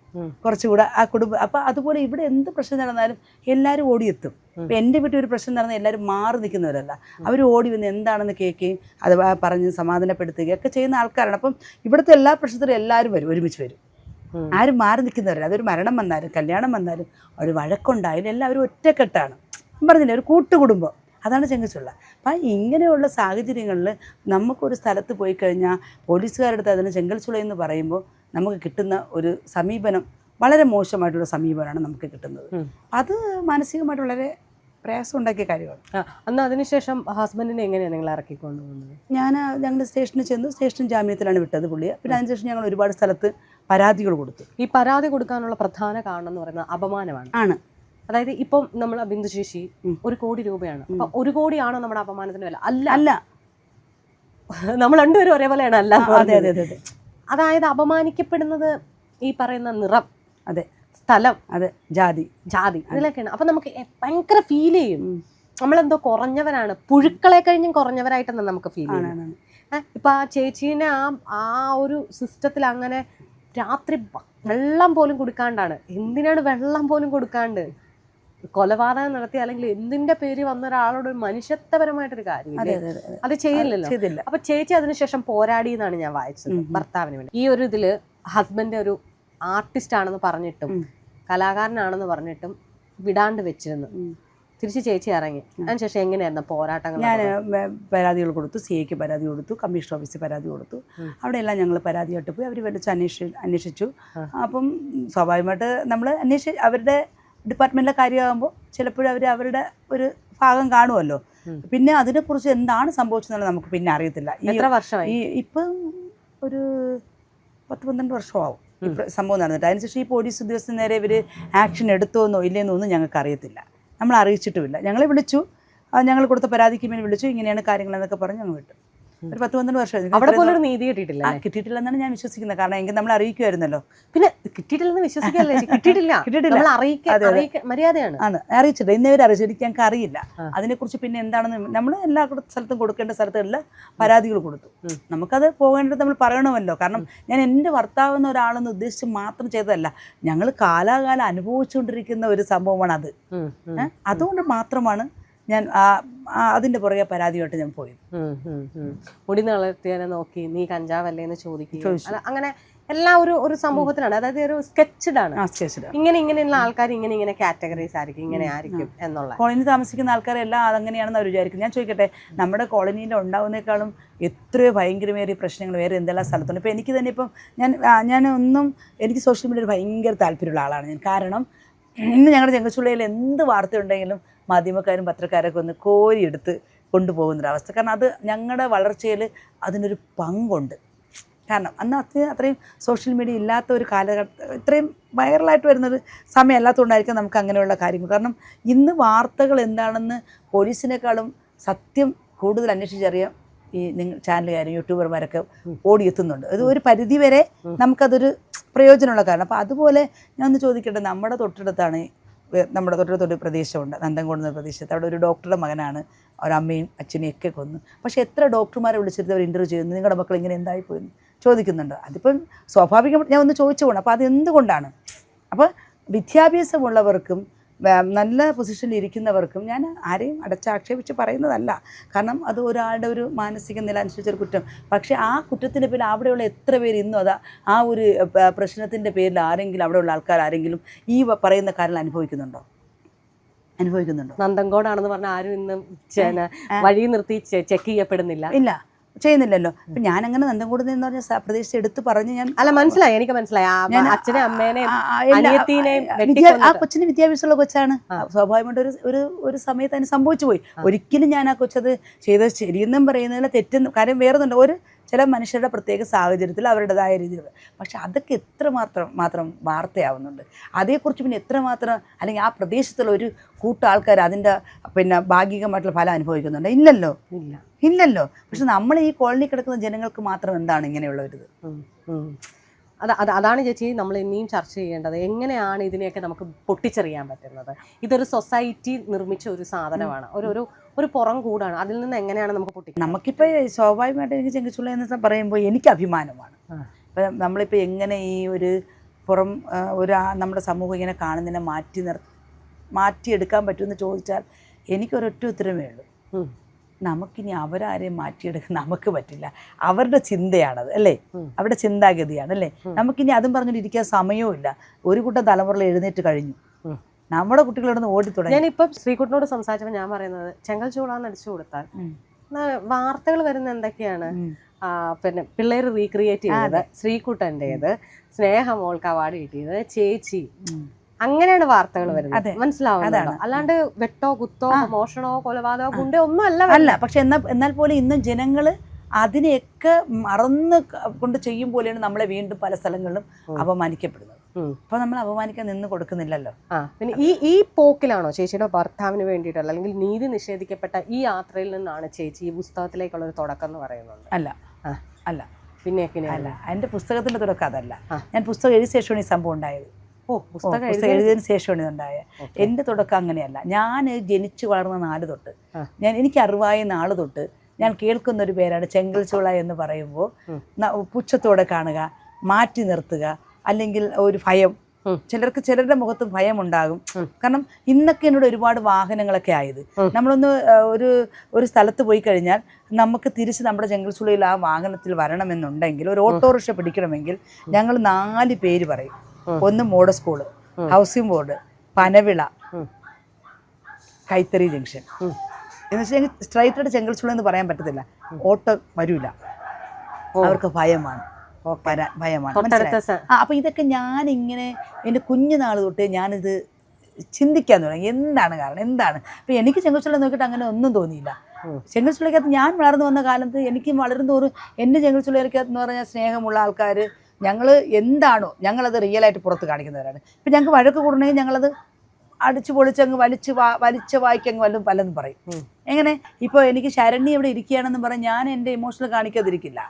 കുറച്ചുകൂടെ ആ കുടുംബം. അപ്പോൾ അതുപോലെ ഇവിടെ എന്ത് പ്രശ്നം നടന്നാലും എല്ലാവരും ഓടിയെത്തും. ഇപ്പം എൻ്റെ വീട്ടിൽ ഒരു പ്രശ്നം നടന്നാൽ എല്ലാവരും മാറി നിൽക്കുന്നവരല്ല, അവർ ഓടി വന്ന് എന്താണെന്ന് കേൾക്കുകയും അത് പറഞ്ഞ് സമാധാനപ്പെടുത്തുകയും ഒക്കെ ചെയ്യുന്ന ആൾക്കാരാണ്. അപ്പം ഇവിടുത്തെ എല്ലാ പ്രശ്നത്തിലും എല്ലാവരും വരും, ഒരുമിച്ച് വരും, ആരും മാറി നിൽക്കുന്നവരല്ല. അതൊരു മരണം വന്നാലും കല്യാണം വന്നാലും ഒരു വഴക്കുണ്ടായാലും എല്ലാവരും ഒറ്റക്കെട്ടാണ്. പറഞ്ഞില്ലേ, ഒരു കൂട്ടുകുടുംബം, അതാണ് ചെങ്കൽച്ചുള. അപ്പം ഇങ്ങനെയുള്ള സാഹചര്യങ്ങളിൽ നമുക്കൊരു സ്ഥലത്ത് പോയി കഴിഞ്ഞാൽ പോലീസുകാരുടെ അടുത്ത് അതിന് ചെങ്കൽച്ചുള എന്ന് പറയുമ്പോൾ നമുക്ക് കിട്ടുന്ന ഒരു സമീപനം വളരെ മോശമായിട്ടുള്ള സമീപനമാണ് നമുക്ക് കിട്ടുന്നത്. അത് മാനസികമായിട്ട് വളരെ പ്രയാസം ഉണ്ടാക്കിയ കാര്യമാണ്. അന്ന് അതിനുശേഷം ഹസ്ബൻഡിനെ എങ്ങനെയാണ് നിങ്ങൾ ഇറക്കിക്കൊണ്ടു പോകുന്നത്? ഞങ്ങൾ സ്റ്റേഷനിൽ ചെന്നു, സ്റ്റേഷൻ ജാമ്യത്തിലാണ് വിട്ടത് പുള്ളിയെ. പിന്നെ അതിനുശേഷം ഞങ്ങൾ ഒരുപാട് സ്ഥലത്ത് പരാതികൾ കൊടുത്തു. ഈ പരാതി കൊടുക്കാനുള്ള പ്രധാന കാരണം എന്ന് പറയുന്നത് അപമാനമാണ്. അതായത് ഇപ്പം നമ്മൾ ബിന്ദു ചേച്ചി 1 കോടി രൂപയാണ്, അപ്പൊ 1 കോടിയാണോ നമ്മുടെ അപമാനത്തിന് വില? അല്ല, നമ്മൾ രണ്ടുപേരും ഒരേപോലെയാണ്. അല്ല, അതായത് അപമാനിക്കപ്പെടുന്നത് ഈ പറയുന്ന നിറം, അതെ, സ്ഥലം, അതെ, ജാതി ഇതിലൊക്കെയാണ്. അപ്പൊ നമുക്ക് ഭയങ്കര ഫീൽ ചെയ്യും നമ്മളെന്തോ കുറഞ്ഞവരാണ്, പുഴുക്കളെ കഴിഞ്ഞും കുറഞ്ഞവരായിട്ടാണ് നമുക്ക് ഫീൽ ചെയ്യുന്നത്. ഇപ്പൊ ആ ചേച്ചീനെ ആ ഒരു സിസ്റ്റത്തിൽ അങ്ങനെ രാത്രി വെള്ളം പോലും കൊടുക്കാണ്ടാണ്. എന്തിനാണ് വെള്ളം പോലും കൊടുക്കാണ്ട് കൊലപാതകം നടത്തി അല്ലെങ്കിൽ എന്തിന്റെ പേര് വന്ന ഒരാളോട് ഒരു മനുഷ്യത്വപരമായിട്ടൊരു കാര്യം അത് ചെയ്യില്ലല്ലോ. അപ്പൊ ചേച്ചി അതിനുശേഷം പോരാടി എന്നാണ് ഞാൻ വായിച്ചത് ഭർത്താവിന് വേണ്ടി. ഈ ഒരു ഇതില് ഹസ്ബൻഡ് ഒരു ആർട്ടിസ്റ്റ് ആണെന്ന് പറഞ്ഞിട്ടും കലാകാരനാണെന്ന് പറഞ്ഞിട്ടും വിടാണ്ട് വെച്ചിരുന്നു. തിരിച്ച് ചേച്ചി ഇറങ്ങി അതിനുശേഷം എങ്ങനെയായിരുന്നു പോരാട്ടങ്ങൾ? ഞാൻ പരാതികൾ കൊടുത്തു, സി ഐക്ക് പരാതി കൊടുത്തു, കമ്മീഷണർ ഓഫീസിൽ പരാതി കൊടുത്തു. അവിടെയെല്ലാം ഞങ്ങൾ പരാതിയായിട്ട് പോയി. അവർ വിളിച്ച് അന്വേഷിച്ചു. അപ്പം സ്വാഭാവികമായിട്ട് നമ്മൾ അവരുടെ ഡിപ്പാർട്ട്മെൻറ്റിലെ കാര്യമാകുമ്പോൾ ചിലപ്പോഴും അവർ അവരുടെ ഒരു ഭാഗം കാണുമല്ലോ. പിന്നെ അതിനെക്കുറിച്ച് എന്താണ് സംഭവിച്ചതെന്നുള്ളത് നമുക്ക് പിന്നെ അറിയത്തില്ല. എത്ര വർഷമായി? ഇപ്പം ഒരു 10-12 വർഷമാവും ഇപ്പം സംഭവം നടന്നിട്ട്. അതിനുശേഷം ഈ പോലീസ് ഉദ്യോഗസ്ഥന് നേരെ ഇവർ ആക്ഷൻ എടുത്തോന്നോ ഇല്ലെന്നോ ഒന്നും ഞങ്ങൾക്ക് അറിയത്തില്ല. നമ്മൾ അറിയിച്ചിട്ടുമില്ല. ഞങ്ങളെ വിളിച്ചു, ഞങ്ങൾ കൊടുത്ത പരാതിക്ക് മേൽ വിളിച്ചു, ഇങ്ങനെയാണ് കാര്യങ്ങളെന്നൊക്കെ പറഞ്ഞ് ഞങ്ങൾ വിട്ടു. ഒരു 10-12 വർഷം അവിടെ പോലൊരു നീതി കിട്ടിയിട്ടില്ല. കിട്ടിയിട്ടില്ലെന്നാണ് ഞാൻ വിശ്വസിക്കുന്നത്. കാരണം എങ്കിൽ നമ്മൾ അറിയിക്കുമായിരുന്നല്ലോ. പിന്നെ കിട്ടിയിട്ടില്ലെന്ന് വിശ്വസിക്കല്ലേ? കിട്ടിയിട്ടില്ല, മര്യാദയാണ്. ആണ് അറിയിച്ചിട്ട് ഇന്നേവരെ അറിയിച്ചു. എനിക്ക് ഞങ്ങൾക്ക് അറിയില്ല അതിനെക്കുറിച്ച്. പിന്നെ എന്താണെന്ന് നമ്മൾ എല്ലാ സ്ഥലത്തും കൊടുക്കേണ്ട സ്ഥലത്തെല്ലാം പരാതികൾ കൊടുത്തു. നമുക്കത് പോകേണ്ടത് നമ്മൾ പറയണമല്ലോ. കാരണം ഞാൻ എൻ്റെ ഭർത്താവെന്ന ഒരാളെന്ന് ഉദ്ദേശിച്ച് മാത്രം ചെയ്തതല്ല. ഞങ്ങൾ കാലാകാലം അനുഭവിച്ചുകൊണ്ടിരിക്കുന്ന ഒരു സംഭവമാണ് അത്. അതുകൊണ്ട് മാത്രമാണ് ഞാൻ അതിൻ്റെ പുറകെ പരാതിയായിട്ട് ഞാൻ പോയത്. മുടി വളർത്തിയതിനെ നോക്കി നീ കഞ്ചാവല്ലേ എന്ന് ചോദിക്കും. അങ്ങനെ എല്ലാ ഒരു സമൂഹത്തിലാണ്, അതായത് ഒരു സ്കെച്ച്ഡ് ആണ്. ഇങ്ങനെയുള്ള ആൾക്കാർ ഇങ്ങനെ കാറ്റഗറീസ് ആയിരിക്കും, ഇങ്ങനെ ആയിരിക്കും എന്നുള്ള. കോളനി താമസിക്കുന്ന ആൾക്കാരെല്ലാം അതങ്ങനെയാണെന്ന് അവർ വിചാരിക്കും. ഞാൻ ചോദിക്കട്ടെ, നമ്മുടെ കോളനിയിൽ ഉണ്ടാവുന്നേക്കാളും എത്രയോ ഭയങ്കരമേറിയ പ്രശ്നങ്ങൾ വേറെ എന്തെല്ലാം സ്ഥലത്തുണ്ട്. ഇപ്പോൾ എനിക്ക് തന്നെ ഇപ്പം എനിക്ക് സോഷ്യൽ മീഡിയയിൽ ഭയങ്കര താല്പര്യമുള്ള ആളാണ് ഞാൻ. കാരണം ഇന്ന് ഞങ്ങളുടെ ചെങ്കച്ചുള്ളിയിൽ എന്ത് വാർത്തയുണ്ടെങ്കിലും മാധ്യമക്കാരും പത്രക്കാരൊക്കെ ഒന്ന് കോരിയെടുത്ത് കൊണ്ടുപോകുന്നൊരവസ്ഥ. കാരണം അത് ഞങ്ങളുടെ വളർച്ചയിൽ അതിനൊരു പങ്കുണ്ട്. കാരണം അന്ന് അത്രയും സോഷ്യൽ മീഡിയ ഇല്ലാത്ത ഒരു കാലഘട്ടം, ഇത്രയും വൈറലായിട്ട് വരുന്നൊരു സമയം അല്ലാത്തതുകൊണ്ടായിരിക്കും നമുക്ക് അങ്ങനെയുള്ള കാര്യങ്ങൾ. കാരണം ഇന്ന് വാർത്തകൾ എന്താണെന്ന് പോലീസിനേക്കാളും സത്യം കൂടുതൽ അന്വേഷിച്ചറിയാം ഈ ചാനലുകാരും യൂട്യൂബർമാരൊക്കെ ഓടിയെത്തുന്നുണ്ട്. അത് ഒരു പരിധിവരെ നമുക്കതൊരു പ്രയോജനമുള്ള കാരണം. അപ്പോൾ അതുപോലെ ഞാൻ ഒന്ന് ചോദിക്കട്ടെ, നമ്മുടെ തൊട്ടടുത്തൊരു പ്രദേശമുണ്ട്, നന്തൻകോട് എന്ന പ്രദേശത്ത്. അവിടെ ഒരു ഡോക്ടറുടെ മകനാണ് ഒരമ്മയും അച്ഛനെയും ഒക്കെ കൊന്നു. പക്ഷേ എത്ര ഡോക്ടർമാരെ വിളിച്ചിട്ട് അവർ ഇൻ്റർവ്യൂ ചെയ്യുന്നു, നിങ്ങളുടെ മക്കൾ ഇങ്ങനെ എന്തായിപ്പോയെന്ന് ചോദിക്കുന്നുണ്ട്. അതിപ്പം സ്വാഭാവികമായിട്ട് ഞാൻ ഒന്ന് ചോദിച്ചു പോകണം. അപ്പോൾ അതെന്തുകൊണ്ടാണ്? അപ്പോൾ വിദ്യാഭ്യാസമുള്ളവർക്കും നല്ല പൊസിഷനിൽ ഇരിക്കുന്നവർക്കും ഞാൻ ആരെയും അടച്ചാക്ഷേപിച്ച് പറയുന്നതല്ല. കാരണം അത് ഒരാളുടെ ഒരു മാനസിക നില അനുസരിച്ചൊരു കുറ്റം. പക്ഷേ ആ കുറ്റത്തിൻ്റെ പേരിൽ അവിടെയുള്ള എത്ര പേര് ഇന്നും ആ ഒരു പ്രശ്നത്തിൻ്റെ പേരിൽ അവിടെയുള്ള ആൾക്കാർ ആരെങ്കിലും ഈ പറയുന്ന കാര്യങ്ങൾ അനുഭവിക്കുന്നുണ്ടോ? നന്തൻകോടാണെന്ന് പറഞ്ഞാൽ ആരും ഇന്ന് വഴി നിർത്തി ചെക്ക് ചെയ്യപ്പെടുന്നില്ല. ഇല്ല, ചെയ്യുന്നില്ലല്ലോ. ഇപ്പം ഞാനങ്ങനെ നന്തൻകോട് എന്ന് പറഞ്ഞ പ്രദേശത്ത് എടുത്ത് പറഞ്ഞ് ഞാൻ എനിക്ക് മനസ്സിലായി. അച്ഛനെ അമ്മേനെ ആ കൊച്ചിന് വിദ്യാഭ്യാസമുള്ള കൊച്ചാണ്. സ്വാഭാവികമായിട്ട് ഒരു സമയത്ത് അതിന് സംഭവിച്ചു പോയി. ഒരിക്കലും ഞാൻ ആ കൊച്ചത് ചെയ്തത് ശരിയെന്നും പറയുന്നതിൽ തെറ്റെന്നും കാര്യം വേറൊന്നുണ്ട്. ചില മനുഷ്യരുടെ പ്രത്യേക സാഹചര്യത്തിൽ അവരുടേതായ രീതിയിൽ. പക്ഷെ അതൊക്കെ എത്രമാത്രം വാർത്തയാവുന്നുണ്ട്. അതേക്കുറിച്ച് പിന്നെ എത്രമാത്രം അല്ലെങ്കിൽ ആ പ്രദേശത്തുള്ള ഒരു കൂട്ടാൾക്കാർ അതിൻ്റെ ഭാഗികമായിട്ടുള്ള ഫലം അനുഭവിക്കുന്നുണ്ട്? ഇല്ലല്ലോ. പക്ഷെ നമ്മൾ ഈ കോളനി കിടക്കുന്ന ജനങ്ങൾക്ക് മാത്രം എന്താണ് ഇങ്ങനെയുള്ളൊരിത്? അതാണ് ചേച്ചി നമ്മൾ ഇനിയും ചർച്ച ചെയ്യേണ്ടത്. എങ്ങനെയാണ് ഇതിനെയൊക്കെ നമുക്ക് പൊട്ടിച്ചെറിയാൻ പറ്റുന്നത്? ഇതൊരു സൊസൈറ്റി നിർമ്മിച്ച ഒരു സാധനമാണ്, ഒരു പുറം കൂടാണ്. അതിൽ നിന്ന് എങ്ങനെയാണ് നമുക്ക് പൊട്ടിക്കുക? നമുക്കിപ്പോൾ സ്വാഭാവികമായിട്ട് എനിക്ക് ചെങ്കച്ചുള്ള എന്ന് പറയുമ്പോൾ എനിക്ക് അഭിമാനമാണ്. ഇപ്പം നമ്മളിപ്പോൾ എങ്ങനെ ഈ ഒരു നമ്മുടെ സമൂഹം ഇങ്ങനെ കാണുന്നതിനെ മാറ്റിയെടുക്കാൻ പറ്റുമെന്ന് ചോദിച്ചാൽ എനിക്കൊരൊറ്റ ഉത്തരമേ ഉള്ളൂ. നമുക്കിനി അവരാരെയും മാറ്റിയെടുക്കാൻ നമുക്ക് പറ്റില്ല. അവരുടെ ചിന്തയാണത്, അല്ലേ? അവരുടെ ചിന്താഗതിയാണ്, അല്ലേ? നമുക്കിനി അതും പറഞ്ഞിട്ടിരിക്കാൻ സമയവും ഇല്ല. ഒരു കൂട്ടം തലമുറയിൽ എഴുന്നേറ്റ് കഴിഞ്ഞു. നമ്മുടെ കുട്ടികളോടൊന്ന് ഓടി തുടങ്ങി. ഞാനിപ്പം ശ്രീകുട്ടനോട് സംസാരിച്ചപ്പോൾ ഞാൻ പറയുന്നത്, ചെങ്കൽച്ചൂളാന്ന് അടിച്ചു കൊടുത്താൽ വാർത്തകൾ വരുന്ന എന്തൊക്കെയാണ്? പിന്നെ പിള്ളേർ റീക്രിയേറ്റ് ചെയ്തത്, ശ്രീകുട്ടൻ്റേത്, സ്നേഹമോൾക്ക് അവാർഡ് കിട്ടിയത്, ചേച്ചി, അങ്ങനെയാണ് വാർത്തകൾ വരുന്നത്. മനസ്സിലാവുന്നതാണ്. അല്ലാണ്ട് വെട്ടോ കുത്തോ മോഷണോ കൊലപാതകോ ഗുണ്ടോ ഒന്നും അല്ല. പക്ഷെ എന്നാൽ പോലും ഇന്നും ജനങ്ങൾ അതിനെയൊക്കെ മറന്ന് കൊണ്ട് ചെയ്യും പോലെയാണ് നമ്മളെ വീണ്ടും പല സ്ഥലങ്ങളിലും അപമാനിക്കപ്പെടുന്നത്. അപ്പൊ നമ്മൾ അപമാനിക്കാൻ നിന്ന് കൊടുക്കുന്നില്ലല്ലോ. പിന്നെ ഈ പോക്കിലാണോ ചേച്ചിയുടെ ഭർത്താവിന് വേണ്ടിയിട്ടുള്ള അല്ലെങ്കിൽ നീതി നിഷേധിക്കപ്പെട്ട ഈ യാത്രയിൽ നിന്നാണ് ചേച്ചി ഈ പുസ്തകത്തിലേക്കുള്ള ഒരു തുടക്കം എന്ന് പറയുന്നത്? അല്ല. പിന്നെ അല്ല, എൻ്റെ പുസ്തകത്തിന്റെ തുടക്കം അതല്ല. ഞാൻ പുസ്തകം എഴുതിയ ശേഷമാണ് ഈ സംഭവം ഉണ്ടായത്. പുസ്തകം എഴുതിയതിന് ശേഷമാണ് ഇതുണ്ടായത്. എൻ്റെ തുടക്കം അങ്ങനെയല്ല. ഞാൻ ജനിച്ചു വളർന്ന നാട് തൊട്ട്, എനിക്ക് അറിവായ നാൾ തൊട്ട് ഞാൻ കേൾക്കുന്നൊരു പേരാണ് ചെങ്കൽച്ചൂള എന്ന് പറയുമ്പോൾ പുച്ഛത്തോടെ കാണുക, മാറ്റി നിർത്തുക, അല്ലെങ്കിൽ ഒരു ഭയം. ചിലരുടെ മുഖത്ത് ഭയമുണ്ടാകും. കാരണം ഇന്നൊക്കെ എന്നോട് ഒരുപാട് വാഹനങ്ങളൊക്കെ ആയത്. നമ്മളൊന്ന് ഒരു സ്ഥലത്ത് പോയി കഴിഞ്ഞാൽ നമുക്ക് തിരിച്ച് നമ്മുടെ ചെങ്കൽച്ചൂളയിൽ ആ വാഹനത്തിൽ വരണമെന്നുണ്ടെങ്കിൽ, ഒരു ഓട്ടോറിക്ഷ പിടിക്കണമെങ്കിൽ ഞങ്ങൾ 4 പേര് പറയും. ഒന്ന് model school, housing board, Panavila, കൈത്തറി ജംഗ്ഷൻ എന്ന് വെച്ചാൽ സ്ട്രൈറ്റായിട്ട് ചെങ്കൽച്ചുള എന്ന് പറയാൻ പറ്റത്തില്ല. ഓട്ടോ വരില്ല, അവർക്ക് ഭയമാണ്, ഭയമാണ്. അപ്പൊ ഇതൊക്കെ ഞാനിങ്ങനെ എൻ്റെ കുഞ്ഞുനാൾ തൊട്ടേ ഞാനിത് ചിന്തിക്കാൻ തുടങ്ങി. എന്താണ് കാരണം, എന്താണ്? ഇപ്പം എനിക്ക് ചെങ്കൽച്ചുള നോക്കിയിട്ട് അങ്ങനെ ഒന്നും തോന്നിയില്ല. ചെങ്കൽച്ചുളയ്ക്കകത്ത് ഞാൻ വളർന്നു വന്ന കാലത്ത് എനിക്ക് വളരും തോറും എൻ്റെ ചെങ്കൽച്ചുളയ്ക്കകത്ത് എന്ന് പറഞ്ഞാൽ സ്നേഹമുള്ള ആൾക്കാർ, ഞങ്ങൾ എന്താണോ ഞങ്ങളത് റിയലായിട്ട് പുറത്ത് കാണിക്കുന്നവരാണ്. ഇപ്പം ഞങ്ങൾക്ക് വഴക്ക് കൂടണമെങ്കിൽ ഞങ്ങളത് അടിച്ചു പൊളിച്ചങ്ങ് വലിച്ച വായിക്കങ്ങ് പലതും പറയും. എങ്ങനെ ഇപ്പോൾ എനിക്ക് ശരണ്യ ഇവിടെ ഇരിക്കുകയാണെന്ന് പറഞ്ഞാൽ ഞാൻ എൻ്റെ ഇമോഷണൽ കാണിക്കാതിരിക്കില്ല.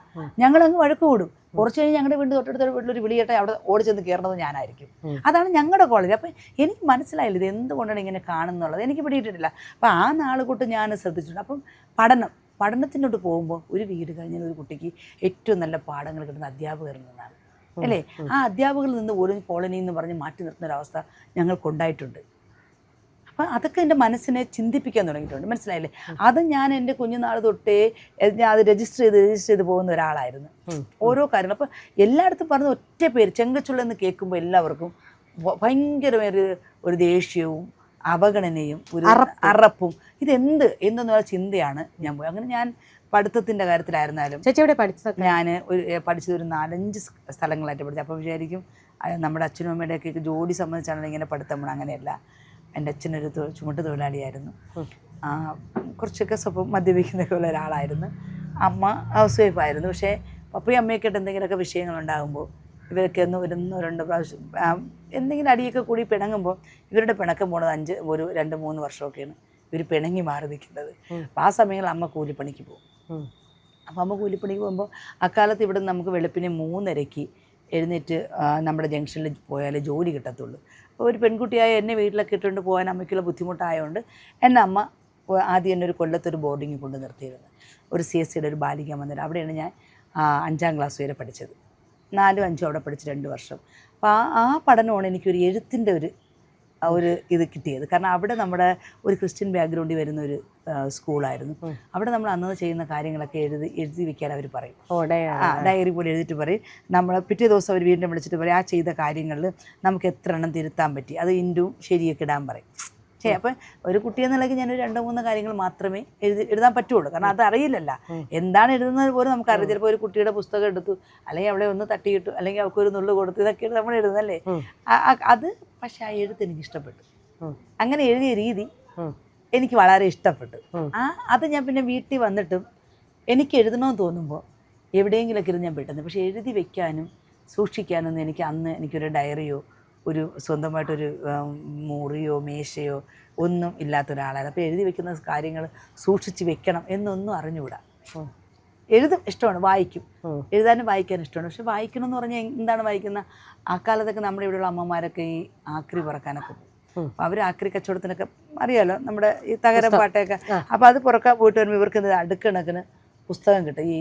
ഞങ്ങളങ്ങ് വഴക്ക് കൂടും. കുറച്ച് കഴിഞ്ഞ് ഞങ്ങളുടെ വീട് തൊട്ടടുത്ത വീട്ടിലൊരു വിളിയേട്ടെ അവിടെ ഓടി ചെന്ന് കയറുന്നത് ഞാനായിരിക്കും. അതാണ് ഞങ്ങളുടെ കോളേജ്. അപ്പം എനിക്ക് മനസ്സിലായില്ല ഇത് എന്തുകൊണ്ടാണ് ഇങ്ങനെ കാണുന്നുള്ളത്, എനിക്ക് പിടിയിട്ടിട്ടില്ല. അപ്പം ആ നാൾ തൊട്ട് ഞാൻ ശ്രദ്ധിച്ചിട്ടുണ്ട്. അപ്പം പഠനത്തിനോട്ട് പോകുമ്പോൾ ഒരു വീട് കഴിഞ്ഞാൽ ഒരു കുട്ടിക്ക് ഏറ്റവും നല്ല പാഠങ്ങൾ കിട്ടുന്ന അധ്യാപകരിൽ നിന്നാണ് അല്ലേ. ആ അധ്യാപകരിൽ നിന്ന് പോലും കോളനി എന്ന് പറഞ്ഞ് മാറ്റി നിർത്തുന്ന ഒരവസ്ഥ ഞങ്ങൾക്കുണ്ടായിട്ടുണ്ട്. അപ്പം അതൊക്കെ എൻ്റെ മനസ്സിനെ ചിന്തിപ്പിക്കാൻ തുടങ്ങിയിട്ടുണ്ട്. മനസ്സിലായില്ലേ? അത് ഞാൻ എൻ്റെ കുഞ്ഞുനാൾ തൊട്ടേ ഞാൻ അത് രജിസ്റ്റർ ചെയ്ത് പോകുന്ന ഒരാളായിരുന്നു. ഓരോ കാര്യങ്ങൾ അപ്പം എല്ലായിടത്തും പറഞ്ഞ ഒറ്റ പേര് ചെങ്കൽച്ചുള എന്ന് കേൾക്കുമ്പോൾ എല്ലാവർക്കും ഭയങ്കരമായ ഒരു ദേഷ്യവും അവഗണനയും ഒരു അറപ്പും എന്തെന്നുള്ള ചിന്തയാണ് ഞാൻ പോയി. അങ്ങനെ ഞാൻ പഠിത്തത്തിൻ്റെ കാര്യത്തിലായിരുന്നാലും ഞാൻ പഠിച്ചത് ഒരു 4-5 സ്ഥലങ്ങളായിട്ട് പഠിച്ചു. അപ്പം വിചാരിക്കും നമ്മുടെ അച്ഛനും അമ്മയുടെയൊക്കെ ജോലി സംബന്ധിച്ചാണെങ്കിൽ ഇങ്ങനെ പഠിത്തം. അങ്ങനെയല്ല. എൻ്റെ അച്ഛനൊരു ചുമട്ട് തൊഴിലാളിയായിരുന്നു. കുറച്ചൊക്കെ സ്വപ്പം മദ്യപിക്കുന്നൊക്കെ ഉള്ള ഒരാളായിരുന്നു. അമ്മ ഹൗസ് വൈഫായിരുന്നു. പക്ഷേ പപ്പയും അമ്മയൊക്കെ ആയിട്ട് എന്തെങ്കിലുമൊക്കെ വിഷയങ്ങളുണ്ടാകുമ്പോൾ ഇവരൊക്കെ ഒന്നോ 2 പ്രാവശ്യം എന്തെങ്കിലും അടിയൊക്കെ കൂടി പിണങ്ങുമ്പോൾ ഇവരുടെ പിണക്കം പോണത് 2-3 വർഷമൊക്കെയാണ് ഇവർ പിണങ്ങി മാറി നിൽക്കുന്നത്. അപ്പോൾ ആ സമയങ്ങളിൽ അമ്മ കൂലിപ്പണിക്ക് പോകും. അപ്പോൾ അമ്മ കൂലിപ്പണിക്ക് പോകുമ്പോൾ അക്കാലത്ത് ഇവിടെ നമുക്ക് വെളുപ്പിനെ 3:30 എഴുന്നേറ്റ് നമ്മുടെ ജംഗ്ഷനിൽ പോയാലേ ജോലി കിട്ടത്തുള്ളൂ. അപ്പോൾ ഒരു പെൺകുട്ടിയായ എന്നെ വീട്ടിലൊക്കെ ഇട്ടുകൊണ്ട് പോകാൻ അമ്മയ്ക്കുള്ള ബുദ്ധിമുട്ടായതുകൊണ്ട് എന്നെ അമ്മ ആദ്യം എന്നെ ഒരു കൊല്ലത്തൊരു ബോർഡിങ്ങിൽ കൊണ്ട് നിർത്തിയിരുന്നു. ഒരു CSCയുടെ ഒരു ബാലിക മന്ദിരം. അവിടെയാണ് ഞാൻ 5ാം ക്ലാസ് വരെ പഠിച്ചത്. 4-5 അവിടെ പഠിച്ച് 2 വർഷം. അപ്പോൾ ആ പഠനമാണ് എനിക്കൊരു എഴുത്തിൻ്റെ ഒരു ഇത് കിട്ടിയത്. കാരണം അവിടെ നമ്മുടെ ഒരു ക്രിസ്ത്യൻ ബാക്ക്ഗ്രൗണ്ടിൽ വരുന്ന ഒരു സ്കൂളായിരുന്നു. അവിടെ നമ്മൾ അന്ന് ചെയ്യുന്ന കാര്യങ്ങളൊക്കെ എഴുതി വെക്കാൻ അവർ പറയും. ഡയറി പോലെ എഴുതിയിട്ട് പറയും. നമ്മൾ പിറ്റേ ദിവസം അവർ വീണ്ടും വിളിച്ചിട്ട് പറയും ആ ചെയ്ത കാര്യങ്ങളിൽ നമുക്ക് എത്ര എണ്ണം തിരുത്താൻ പറ്റി, അത് ഇൻറ്റും ശരിയൊക്കെ ഇടാൻ പറയും. അപ്പം ഒരു കുട്ടിയെന്നുള്ളെങ്കിൽ ഞാനൊരു 2-3 കാര്യങ്ങൾ മാത്രമേ എഴുതാൻ പറ്റുള്ളൂ. കാരണം അത് അറിയില്ലല്ല, എന്താണ് എഴുതുന്നത് പോലും നമുക്കറിയാം. ചിലപ്പോൾ ഒരു കുട്ടിയുടെ പുസ്തകം എടുത്തു, അല്ലെങ്കിൽ അവളെ ഒന്ന് തട്ടിയിട്ടു, അല്ലെങ്കിൽ അവൾക്ക് ഒരു നുള്ളു കൊടുത്തു, ഇതൊക്കെയാണ് നമ്മൾ എഴുതുന്നല്ലേ. അത് പക്ഷെ ആ എഴുത്ത് എനിക്ക് ഇഷ്ടപ്പെട്ടു. അങ്ങനെ എഴുതിയ രീതി എനിക്ക് വളരെ ഇഷ്ടപ്പെട്ടു. അത് ഞാൻ പിന്നെ വീട്ടിൽ വന്നിട്ടും എനിക്ക് എഴുതണമെന്ന് തോന്നുമ്പോൾ എവിടെയെങ്കിലുമൊക്കെ ഇരുന്ന് ഞാൻ പെട്ടെന്ന്, പക്ഷെ എഴുതി വെക്കാനും സൂക്ഷിക്കാനൊന്നും എനിക്കൊരു ഡയറിയോ ഒരു സ്വന്തമായിട്ടൊരു മുറിയോ മേശയോ ഒന്നും ഇല്ലാത്ത ഒരാളാണ്. അപ്പോൾ എഴുതി വെക്കുന്ന കാര്യങ്ങൾ സൂക്ഷിച്ച് വെക്കണം എന്നൊന്നും അറിഞ്ഞുകൂടാ. എഴുതും, ഇഷ്ടമാണ്, വായിക്കും, എഴുതാനും വായിക്കാനും ഇഷ്ടമാണ്. പക്ഷെ വായിക്കണമെന്ന് പറഞ്ഞാൽ എന്താണ് വായിക്കുന്ന? ആ കാലത്തൊക്കെ നമ്മുടെ ഇവിടെയുള്ള അമ്മമാരൊക്കെ ഈ ആക്രി പറക്കാനൊക്കെ പോകും. അപ്പോൾ അവർ ആക്രി കച്ചവടത്തിനൊക്കെ അറിയാമല്ലോ, നമ്മുടെ ഈ തകരം പാട്ടയൊക്കെ. അപ്പോൾ അത് പുറക്കാൻ പോയിട്ട് വരുമ്പോൾ ഇവർക്ക് അടുക്കണക്കിന് പുസ്തകം കിട്ടും. ഈ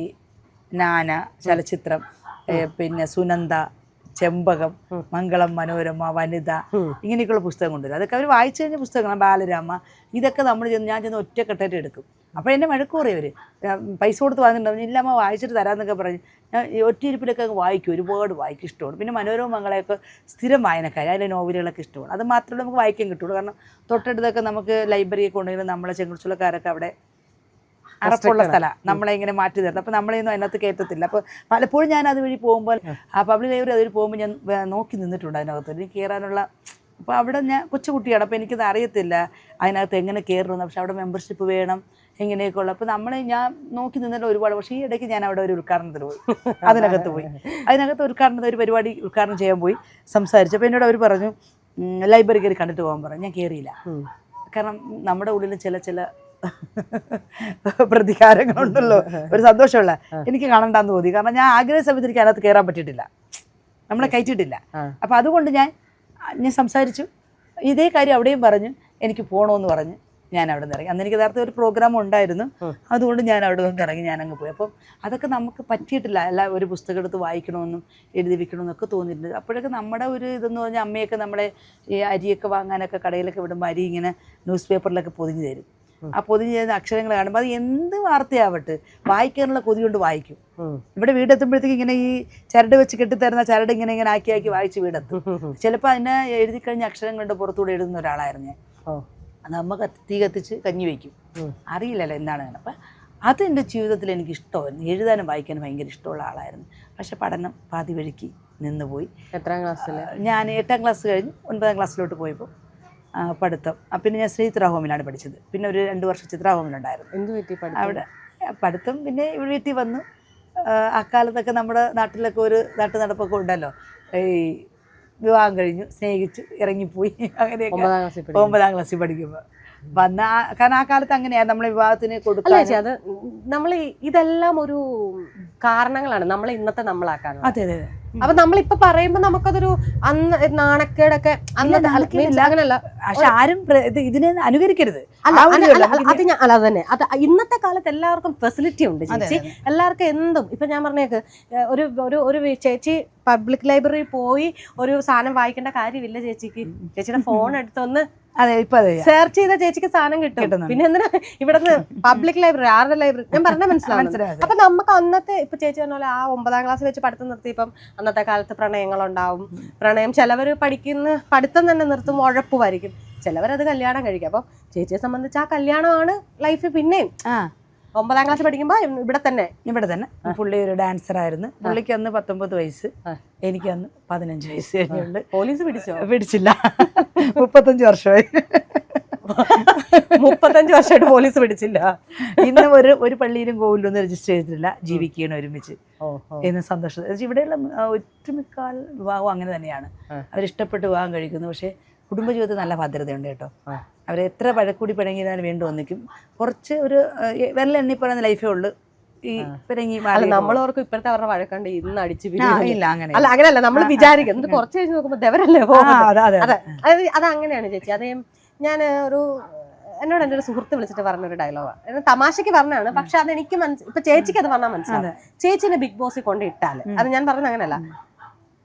നാന, ചലച്ചിത്രം, പിന്നെ സുനന്ദ, ചെമ്പകം, മംഗളം, മനോരമ, വനിത, ഇങ്ങനെയൊക്കെയുള്ള പുസ്തകം കൊണ്ടുവരും. അതൊക്കെ അവർ വായിച്ചു കഴിഞ്ഞ പുസ്തകങ്ങളാണ്. ബാലരാമ, ഇതൊക്കെ ഞാൻ ചെന്ന് ഒറ്റക്കെട്ടായിട്ട് എടുക്കും. അപ്പോൾ എന്നെ വഴക്ക് പറയും അവർ, പൈസ കൊടുത്ത് വാങ്ങിയിട്ടുണ്ടാവും. ഇല്ല അമ്മ വായിച്ചിട്ട് തരാമെന്നൊക്കെ പറഞ്ഞ് ഞാൻ ഒറ്റയിരിപ്പിലൊക്കെ അങ്ങ് വായിക്കും, ഒരുപാട് വായിക്കും, ഇഷ്ടമാണ്. പിന്നെ മനോരമ, മംഗളയൊക്കെ സ്ഥിരം വായനക്കാർ, അതിലെ നോവലുകളൊക്കെ ഇഷ്ടമാണ്. അത് മാത്രമേ നമുക്ക് വായിക്കാൻ കിട്ടുള്ളൂ. കാരണം തൊട്ടടുത്തൊക്കെ നമുക്ക് ലൈബ്രറിയൊക്കെ ഉണ്ടെങ്കിലും നമ്മളെ ചെങ്കൽച്ചുളക്കാരൊക്കെ അവിടെ അറപ്പുള്ള സ്ഥലമാണ്, നമ്മളെ ഇങ്ങനെ മാറ്റി തരുന്നത്. അപ്പോൾ നമ്മളെയൊന്നും അതിനകത്ത് കയറ്റത്തില്ല. അപ്പോൾ പലപ്പോഴും ഞാൻ അതുവഴി പോകുമ്പോൾ ആ പബ്ലിക് ലൈബ്രറി അതിൽ പോകുമ്പോൾ ഞാൻ നോക്കി നിന്നിട്ടുണ്ട് അതിനകത്ത് എനിക്ക് കയറാനുള്ള. അപ്പോൾ അവിടെ ഞാൻ കൊച്ചുകുട്ടിയാണ്, അപ്പോൾ എനിക്കത് അറിയത്തില്ല അതിനകത്ത് എങ്ങനെ കയറണമെന്ന്. പക്ഷെ അവിടെ മെമ്പർഷിപ്പ് വേണം, എങ്ങനെയൊക്കെ ഉള്ള. അപ്പോൾ ഞാൻ നോക്കി നിന്നിട്ട് ഒരുപാട്. പക്ഷേ ഈ ഇടയ്ക്ക് ഞാൻ അവിടെ ഒരു ഉദ്ഘാടനത്തിന് പോയി, അതിനകത്ത് ഒരു പരിപാടി ഉദ്ഘാടനം ചെയ്യാൻ പോയി സംസാരിച്ചു. അപ്പോൾ എന്നോട് അവർ പറഞ്ഞു ലൈബ്രറി കയറി കണ്ടിട്ട് പോകാൻ പറഞ്ഞു. ഞാൻ കയറിയില്ല. കാരണം നമ്മുടെ ഉള്ളിൽ ചില പ്രതികാരങ്ങളുണ്ടല്ലോ, ഒരു സന്തോഷമുള്ള എനിക്ക് കാണണ്ടെന്ന് തോന്നി. കാരണം ഞാൻ ആഗ്രഹ സമയത്ത് എനിക്ക് അതിനകത്ത് കയറാൻ പറ്റിയിട്ടില്ല, നമ്മളെ കയറ്റിയിട്ടില്ല. അപ്പം അതുകൊണ്ട് ഞാൻ സംസാരിച്ചു, ഇതേ കാര്യം അവിടെയും പറഞ്ഞു, എനിക്ക് പോകണമെന്ന് പറഞ്ഞ് ഞാൻ അവിടെ നിന്ന് ഇറങ്ങി. അന്ന് എനിക്ക് യഥാർത്ഥം ഒരു പ്രോഗ്രാം ഉണ്ടായിരുന്നു, അതുകൊണ്ട് ഞാൻ അവിടെ നിന്ന് ഇറങ്ങി, ഞാനങ്ങ് പോയി. അപ്പം അതൊക്കെ നമുക്ക് പറ്റിയിട്ടില്ല. അല്ല ഒരു പുസ്തകം എടുത്ത് വായിക്കണമെന്നും എഴുതി വെക്കണമെന്നൊക്കെ തോന്നിയിട്ടുണ്ട്. അപ്പോഴൊക്കെ നമ്മുടെ ഒരു ഇതെന്ന് പറഞ്ഞാൽ അമ്മയൊക്കെ നമ്മളെ ഈ അരിയൊക്കെ വാങ്ങാനൊക്കെ കടയിലൊക്കെ വിടുമ്പോൾ അരി ഇങ്ങനെ ന്യൂസ് പേപ്പറിലൊക്കെ പൊതിഞ്ഞ് തരും. ആ പൊതിഞ്ഞ് തരുന്ന അക്ഷരങ്ങൾ കാണുമ്പോൾ അത് എന്ത് വാർത്തയാവട്ടെ വായിക്കാനുള്ള കൊതി കൊണ്ട് വായിക്കും. ഇവിടെ വീടെത്തുമ്പോഴത്തേക്ക് ഇങ്ങനെ ഈ ചരട് വെച്ച് കെട്ടിത്തരുന്ന ചരട് ഇങ്ങനെ ആക്കി വായിച്ച് വീടെത്തും. ചിലപ്പോൾ അതിനെ എഴുതി കഴിഞ്ഞ അക്ഷരങ്ങളുടെ പുറത്തൂടെ എഴുതുന്ന ഒരാളായിരുന്നു ഞാൻ. അത് അമ്മ തീ കത്തിച്ച് കഞ്ഞി വയ്ക്കും, അറിയില്ലല്ലോ എന്താണ്. അപ്പം അത് എൻ്റെ ജീവിതത്തിൽ എനിക്ക് ഇഷ്ടമായിരുന്നു. എഴുതാനും വായിക്കാനും ഭയങ്കര ഇഷ്ടമുള്ള ആളായിരുന്നു. പക്ഷെ പഠനം പാതി വഴിക്ക് നിന്നുപോയി. എത്രാം ക്ലാസ്സിൽ? ഞാൻ 8ാം ക്ലാസ് കഴിഞ്ഞ് 9ാം ക്ലാസ്സിലോട്ട് പോയപ്പോൾ പഠിത്തം. പിന്നെ ഞാൻ ശ്രീ ചിത്രാ ഹോമിലാണ് പഠിച്ചത്. പിന്നെ ഒരു 2 വർഷം ചിത്രാ ഹോമിലുണ്ടായിരുന്നു. എന്ത് പറ്റി അവിടെ പഠിത്തം പിന്നെ വീട്ടിൽ വന്നു. അക്കാലത്തൊക്കെ നമ്മുടെ നാട്ടിലൊക്കെ ഒരു നടപ്പൊക്കെ ഉണ്ടല്ലോ, ഈ വിവാഹം കഴിഞ്ഞു, സ്നേഹിച്ചു, ഇറങ്ങിപ്പോയി, അങ്ങനെയൊക്കെ 9ാം ക്ലാസ്സിൽ പഠിക്കുമ്പോൾ വന്ന. കാരണം ആ കാലത്ത് അങ്ങനെയാണ് നമ്മളെ വിവാഹത്തിന് കൊടുക്കുക. അത് നമ്മൾ ഇതെല്ലാം ഒരു കാരണങ്ങളാണ് നമ്മളെ ഇന്നത്തെ നമ്മളാക്കാൻ. അതെ അതെ. അപ്പൊ നമ്മളിപ്പോ പറയുമ്പോ നമുക്കതൊരു അന്ന് നാണക്കേടൊക്കെ അങ്ങനെയല്ല. പക്ഷെ ആരും ഇതിനെ അനുകരിക്കരുത്. അത് ഞാൻ അല്ല തന്നെ. അത് ഇന്നത്തെ കാലത്ത് എല്ലാവർക്കും ഫെസിലിറ്റി ഉണ്ട് ചേച്ചി, എല്ലാവർക്കും എന്തും. ഇപ്പൊ ഞാൻ പറഞ്ഞേക്ക് ഒരു ചേച്ചി പബ്ലിക് ലൈബ്രറി പോയി ഒരു സാധനം വായിക്കേണ്ട കാര്യമില്ല ചേച്ചിക്ക്. ചേച്ചിയുടെ ഫോൺ എടുത്തൊന്ന് സെർച്ച് ചെയ്ത ചേച്ചിക്ക് സാധനം കിട്ടും. പിന്നെ എന്തിനാ ഇവിടുന്ന് പബ്ലിക് ലൈബ്രറി, ആരുടെ ലൈബ്രറി, ഞാൻ പറഞ്ഞാൽ മനസ്സിലാവും. അപ്പൊ നമുക്ക് അന്നത്തെ ഇപ്പൊ ചേച്ചി പറഞ്ഞ പോലെ ആ 9ാം ക്ലാസ് വെച്ച് പഠിത്തം നിർത്തി. ഇപ്പം അന്നത്തെ കാലത്ത് പ്രണയങ്ങളുണ്ടാവും. പ്രണയം ചിലവർ പഠിത്തം തന്നെ നിർത്തും, ഉഴപ്പുമായിരിക്കും. ചിലവരത് കല്യാണം കഴിക്കും. അപ്പം ചേച്ചിയെ സംബന്ധിച്ച് ആ കല്യാണമാണ് ലൈഫ്. പിന്നെയും 9ാം ക്ലാസ് പഠിക്കുമ്പോ ഇവിടെ തന്നെ. പുള്ളി ഒരു ഡാൻസർ ആയിരുന്നു. പുള്ളിക്ക് അന്ന് 19 വയസ്സ്, എനിക്ക് അന്ന് 15 വയസ്സ് കഴിഞ്ഞുണ്ട്. പോലീസ് പിടിച്ചില്ല. 35 വർഷമായി. 35 വർഷമായിട്ട് പോലീസ് പിടിച്ചില്ല. ഇന്ന് ഒരു പള്ളിയിലും കോവിലൊന്നും രജിസ്റ്റർ ചെയ്തിട്ടില്ല. ജീവിക്കുകയാണ് ഒരുമിച്ച് എന്ന് സന്തോഷം. ഇവിടെയുള്ള ഒട്ടുമിക്കാൽ വിവാഹം അങ്ങനെ തന്നെയാണ്. അവരിഷ്ടപ്പെട്ട് വിവാഹം കഴിക്കുന്നു. പക്ഷേ കുടുംബജീവിതത്തിൽ നല്ല ഭദ്രതയുണ്ട് കേട്ടോ. അവർ എത്ര പഴക്കൂടി പിണങ്ങിയതിനാലും വീണ്ടും ഒന്നിക്കും. കുറച്ച് ഒരു വെള്ളം എണ്ണി പറയുന്ന ലൈഫേ ഉള്ളൂ. ഈ പിണങ്ങി നമ്മളോർക്കും ഇപ്പോഴത്തെ അവരുടെ വഴക്കണ്ട് ഇന്ന് അടിച്ച് ഇല്ല. അല്ല അങ്ങനെയല്ല നമ്മൾ വിചാരിക്കും. എന്നിട്ട് കുറച്ച് കഴിഞ്ഞ് നോക്കുമ്പോൾ ദേവരല്ലേ. അത് അങ്ങനെയാണ് ചേച്ചി. അതേ ഞാൻ എന്നോട് എൻ്റെ ഒരു സുഹൃത്ത് വിളിച്ചിട്ട് പറഞ്ഞൊരു ഡയലോഗാണ്. തമാശക്ക് പറഞ്ഞാണ്, പക്ഷെ അതെനിക്ക് ഇപ്പൊ ചേച്ചിക്ക് അത് പറഞ്ഞാൽ മനസ്സിലാവും. ചേച്ചിനെ ബിഗ് ബോസിൽ കൊണ്ട് ഇട്ടാല് അത് ഞാൻ പറഞ്ഞത് അങ്ങനെയല്ല,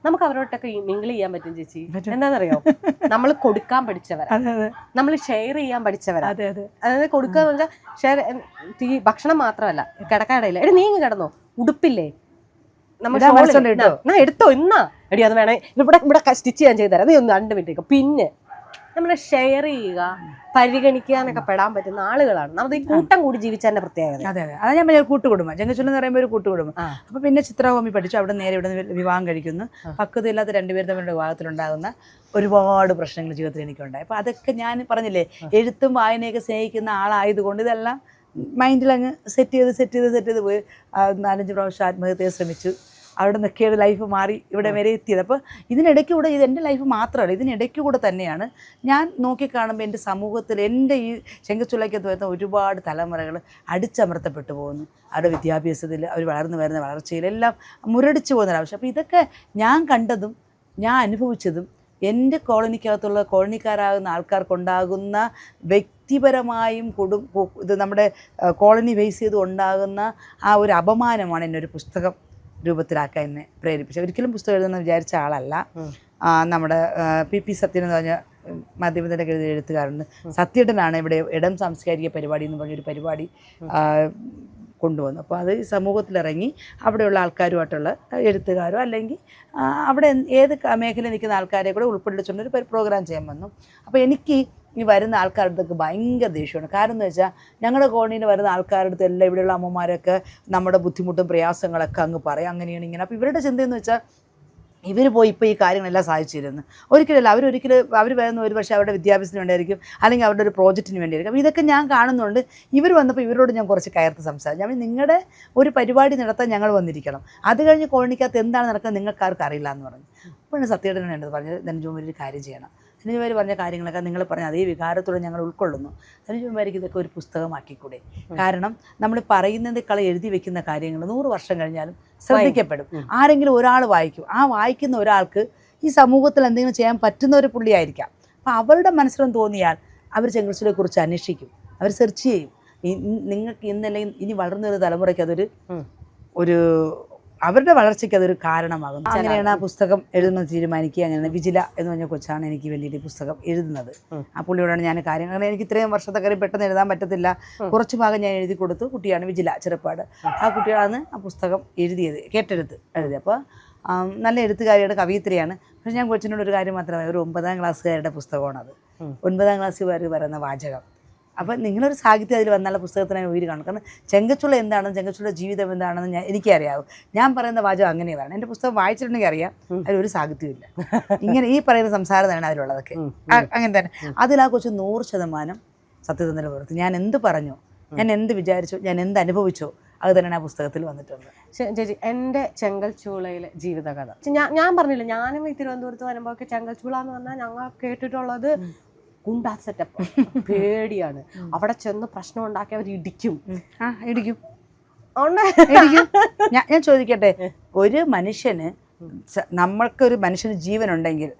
നമുക്ക് അവരോട്ടൊക്കെ മിങ്കിൾ ചെയ്യാൻ പറ്റും ചേച്ചി. എന്താണെന്നറിയോ, നമ്മൾ കൊടുക്കാൻ പഠിച്ചവരാ, നമ്മൾ ഷെയർ ചെയ്യാൻ പഠിച്ചവരാ. അതായത് കൊടുക്കുക എന്ന് വെച്ചാൽ ഷെയർ. ഭക്ഷണം മാത്രമല്ല, കിടക്കാടയില്ല. എടി നീ കിടന്നോ, ഉടുപ്പില്ലേ, നമ്മൾ എടുത്തോ ഇന്നാ എടി അത് വേണേ ഇവിടെ സ്റ്റിച്ച് ചെയ്യാൻ ചെയ്തുതരാം, നീ ഒന്ന് 2 മിനിറ്റ്. പിന്നെ നമ്മളെ ഷെയർ ചെയ്യുക, പരിഗണിക്കാനൊക്കെ പെടാൻ പറ്റുന്ന ആളുകളാണ് നമ്മൾ. ഈ കൂട്ടം കൂടി ജീവിച്ചതിന്റെ പ്രത്യേകത. അതെ. അത് ഞാൻ കൂട്ടുകുടുംബം, ചെങ്കച്ചൂലെന്ന് പറയുമ്പോൾ ഒരു കൂട്ടുകുടുംബം. അപ്പൊ പിന്നെ ചിത്രാഭൂമി പഠിച്ചു. അവിടെ നേരെ ഇവിടെ വിവാഹം കഴിക്കുന്നു. പക്വതയില്ലാത്ത 2 പേര് തമ്മിലുള്ള വിവാഹത്തിലുണ്ടാകുന്ന ഒരുപാട് പ്രശ്നങ്ങൾ ജീവിതത്തിൽ എനിക്കുണ്ടായി. അപ്പൊ അതൊക്കെ ഞാൻ പറഞ്ഞില്ലേ, എഴുത്തും വായനയൊക്കെ സ്നേഹിക്കുന്ന ആളായതുകൊണ്ട് ഇതെല്ലാം മൈൻഡിൽ അങ്ങ് സെറ്റ് ചെയ്ത് പോയി. 4-5 പ്രാവശ്യം ആത്മഹത്യയെ ശ്രമിച്ചു. അവിടെ നിൽക്കിയത് ലൈഫ് മാറി ഇവിടെ വരെ എത്തിയത്. അപ്പോൾ ഇതിനിടയ്ക്ക് കൂടെ ഇത് എൻ്റെ ലൈഫ് മാത്രമല്ല, ഇതിനിടയ്ക്ക് കൂടെ തന്നെയാണ് ഞാൻ നോക്കിക്കാണുമ്പോൾ എൻ്റെ സമൂഹത്തിൽ എൻ്റെ ഈ ചെങ്കച്ചുളയ്ക്കകത്ത് വരുന്ന ഒരുപാട് തലമുറകൾ അടിച്ചമർത്തപ്പെട്ടു പോകുന്നു. അവരുടെ വിദ്യാഭ്യാസത്തിൽ, അവർ വളർന്നു വരുന്ന വളർച്ചയിലെല്ലാം മുരടിച്ചു പോകുന്നൊരാവശ്യം. അപ്പോൾ ഇതൊക്കെ ഞാൻ കണ്ടതും ഞാൻ അനുഭവിച്ചതും എൻ്റെ കോളനിക്കകത്തുള്ള കോളനിക്കാരാകുന്ന ആൾക്കാർക്കുണ്ടാകുന്ന വ്യക്തിപരമായും ഇത് നമ്മുടെ കോളനി ബേസ് ചെയ്ത് ഉണ്ടാകുന്ന ആ ഒരു അപമാനമാണ് എന്നെ ഒരു പുസ്തകം രൂപത്തിലാക്കാൻ എന്നെ പ്രേരിപ്പിച്ചത്. ഒരിക്കലും പുസ്തകം എഴുതുമെന്ന് വിചാരിച്ച ആളല്ല. നമ്മുടെ PP സത്യൻ എന്ന് പറഞ്ഞ മാധ്യമത്തിൻ്റെ എഴുത്തുകാരുണ്ട്. സത്യേട്ടനാണ് ഇവിടെ ഇടം സാംസ്കാരിക പരിപാടി എന്ന് പറഞ്ഞൊരു പരിപാടി കൊണ്ടുവന്നു. അപ്പോൾ അത് സമൂഹത്തിലിറങ്ങി അവിടെയുള്ള ആൾക്കാരുമായിട്ടുള്ള എഴുത്തുകാരോ അല്ലെങ്കിൽ അവിടെ ഏത് മേഖലയിൽ നിൽക്കുന്ന ആൾക്കാരെ കൂടെ ഉൾപ്പെടുത്തിച്ചുകൊണ്ടൊരു പ്രോഗ്രാം ചെയ്യാൻ വന്നു. അപ്പോൾ എനിക്ക് ഈ വരുന്ന ആൾക്കാരുടെ അടുത്തൊക്കെ ഭയങ്കര ദേഷ്യമാണ്. കാരണം എന്ന് വെച്ചാൽ ഞങ്ങളുടെ കോളനിയിൽ വരുന്ന ആൾക്കാരുടെ അടുത്ത് എല്ലാം ഇവിടെയുള്ള അമ്മമാരൊക്കെ നമ്മുടെ ബുദ്ധിമുട്ടും പ്രയാസങ്ങളൊക്കെ അങ്ങ് പറയും, അങ്ങനെയാണ് ഇങ്ങനെ. അപ്പോൾ ഇവരുടെ ചിന്തയെന്ന് വെച്ചാൽ ഇവർ പോയി ഇപ്പോൾ ഈ കാര്യങ്ങളെല്ലാം സാധിച്ചിരുന്നു. ഒരിക്കലല്ല, അവർ വരുന്ന ഒരു പക്ഷേ അവരുടെ വിദ്യാഭ്യാസത്തിന് വേണ്ടിയായിരിക്കും, അല്ലെങ്കിൽ അവരുടെ ഒരു പ്രോജക്റ്റിന് വേണ്ടിയായിരിക്കും. അപ്പോൾ ഇതൊക്കെ ഞാൻ കാണുന്നുണ്ട്. ഇവർ വന്നപ്പോൾ ഇവരോട് ഞാൻ കുറച്ച് കയർത്ത് സംസാരിച്ചു. ഞാൻ നിങ്ങളുടെ ഒരു പരിപാടി നടത്താൻ ഞങ്ങൾ വന്നിരിക്കണം, അത് കഴിഞ്ഞ് കോളനിക്കകത്ത് എന്താണ് നടക്കുന്നത് നിങ്ങൾക്കാർക്കും അറിയില്ല എന്ന് പറഞ്ഞു. അപ്പോഴാണ് സത്യേട്ടനാണ് എൻ്റെ പറഞ്ഞത്, ധനഞ്ജുമാരി ഒരു കാര്യം ചെയ്യണം. ധനഞ്ജുമാരി പറഞ്ഞ കാര്യങ്ങളൊക്കെ നിങ്ങൾ പറഞ്ഞ അതേ വികാരത്തോടെ ഞങ്ങൾ ഉൾക്കൊള്ളുന്നു. ധനഞ്ജുമാരിക്ക് ഇതൊക്കെ ഒരു പുസ്തകമാക്കിക്കൂടെ? കാരണം നമ്മൾ പറയുന്നതിനേക്കാൾ എഴുതി വെക്കുന്ന കാര്യങ്ങൾ 100 വർഷം കഴിഞ്ഞാലും ശ്രദ്ധിക്കപ്പെടും. ആരെങ്കിലും ഒരാൾ വായിക്കും. ആ വായിക്കുന്ന ഒരാൾക്ക് ഈ സമൂഹത്തിൽ എന്തെങ്കിലും ചെയ്യാൻ പറ്റുന്ന ഒരു പുള്ളിയായിരിക്കാം. അപ്പോൾ അവരുടെ മനസ്സിലും തോന്നിയാൽ അവർ ചെങ്കൽശ്ശേരിയെ കുറിച്ച് അന്വേഷിക്കും, അവർ സെർച്ച് ചെയ്യും. നിങ്ങൾക്ക് ഇന്നല്ലെങ്കിൽ ഇനി വളർന്ന ഒരു തലമുറയ്ക്ക് അതൊരു അവരുടെ വളർച്ചയ്ക്ക് അതൊരു കാരണമാകും. അങ്ങനെയാണ് ആ പുസ്തകം എഴുതുന്നത് തീരുമാനിക്കുക. അങ്ങനെയാണ് വിജില എന്ന് പറഞ്ഞ കൊച്ചാണ് എനിക്ക് വേണ്ടിയിട്ട് ഈ പുസ്തകം എഴുതുന്നത്. ആ പുള്ളിയോടാണ് ഞാൻ കാര്യങ്ങൾ, എനിക്ക് ഇത്രയും വർഷത്തെ കാര്യം പെട്ടെന്ന് എഴുതാൻ പറ്റത്തില്ല, കുറച്ച് ഭാഗം ഞാൻ എഴുതി കൊടുത്തു. കുട്ടിയാണ് വിജില ചെറുപ്പാട്. ആ കുട്ടിയാണ് ആ പുസ്തകം കേട്ടെഴുതി. അപ്പോൾ നല്ല എഴുത്തുകാരിയുടെ കവിയത്രിയാണ്. പക്ഷേ ഞാൻ കൊച്ചിനോട് ഒരു കാര്യം മാത്രമേ, ഒരു 9ാം ക്ലാസ്സുകാരുടെ പുസ്തകമാണത്. 9ാം ക്ലാസ്സിൽ വരെ പറയുന്ന വാചകം. അപ്പം നിങ്ങളൊരു സാഹിത്യം അതിൽ വന്നുള്ള പുസ്തകത്തിന് ഉയരി കാണും. കാരണം ചെങ്കച്ചുള്ള എന്താണെന്ന്, ചെങ്കച്ചുള്ള ജീവിതം എന്താണെന്ന് എനിക്കറിയാവും. ഞാൻ പറയുന്ന വാചകം അങ്ങനെ പറയണം. എൻ്റെ പുസ്തകം വായിച്ചിട്ടുണ്ടെങ്കിൽ അറിയാം അതിലൊരു സാഹിത്യമില്ല. ഇങ്ങനെ ഈ പറയുന്ന സംസാരം തന്നെയാണ് അതിലുള്ളതൊക്കെ. അങ്ങനെ തന്നെ അതിൽ ആ കൊച്ചു 100% സത്യസന്ധത പുലർത്തി. ഞാൻ എന്ത് പറഞ്ഞു, ഞാൻ എന്ത് വിചാരിച്ചു, ഞാൻ എന്ത് അനുഭവിച്ചോ അത് തന്നെയാണ് ആ പുസ്തകത്തിൽ വന്നിട്ടുണ്ട്. ചേച്ചി, എൻ്റെ ചെങ്കൽച്ചൂളയിലെ ജീവിതകഥ ഞാൻ പറഞ്ഞില്ല, ഞാനും ഈ തിരുവനന്തപുരത്ത് വരുമ്പോൾ ഒക്കെ ചെങ്കൽച്ചൂള എന്ന് പറഞ്ഞാൽ ഞങ്ങൾ കേട്ടിട്ടുള്ളത് ഗുണ്ടാ സെറ്റപ്പ്, പേടിയാണ്. അവിടെ ചെന്ന് പ്രശ്നം ഉണ്ടാക്കി അവർ ഇടിക്കും. ഇടിക്കും. ഞാൻ ചോദിക്കട്ടെ, ഒരു മനുഷ്യന് നമ്മൾക്കൊരു മനുഷ്യന് ജീവനുണ്ടെങ്കിൽ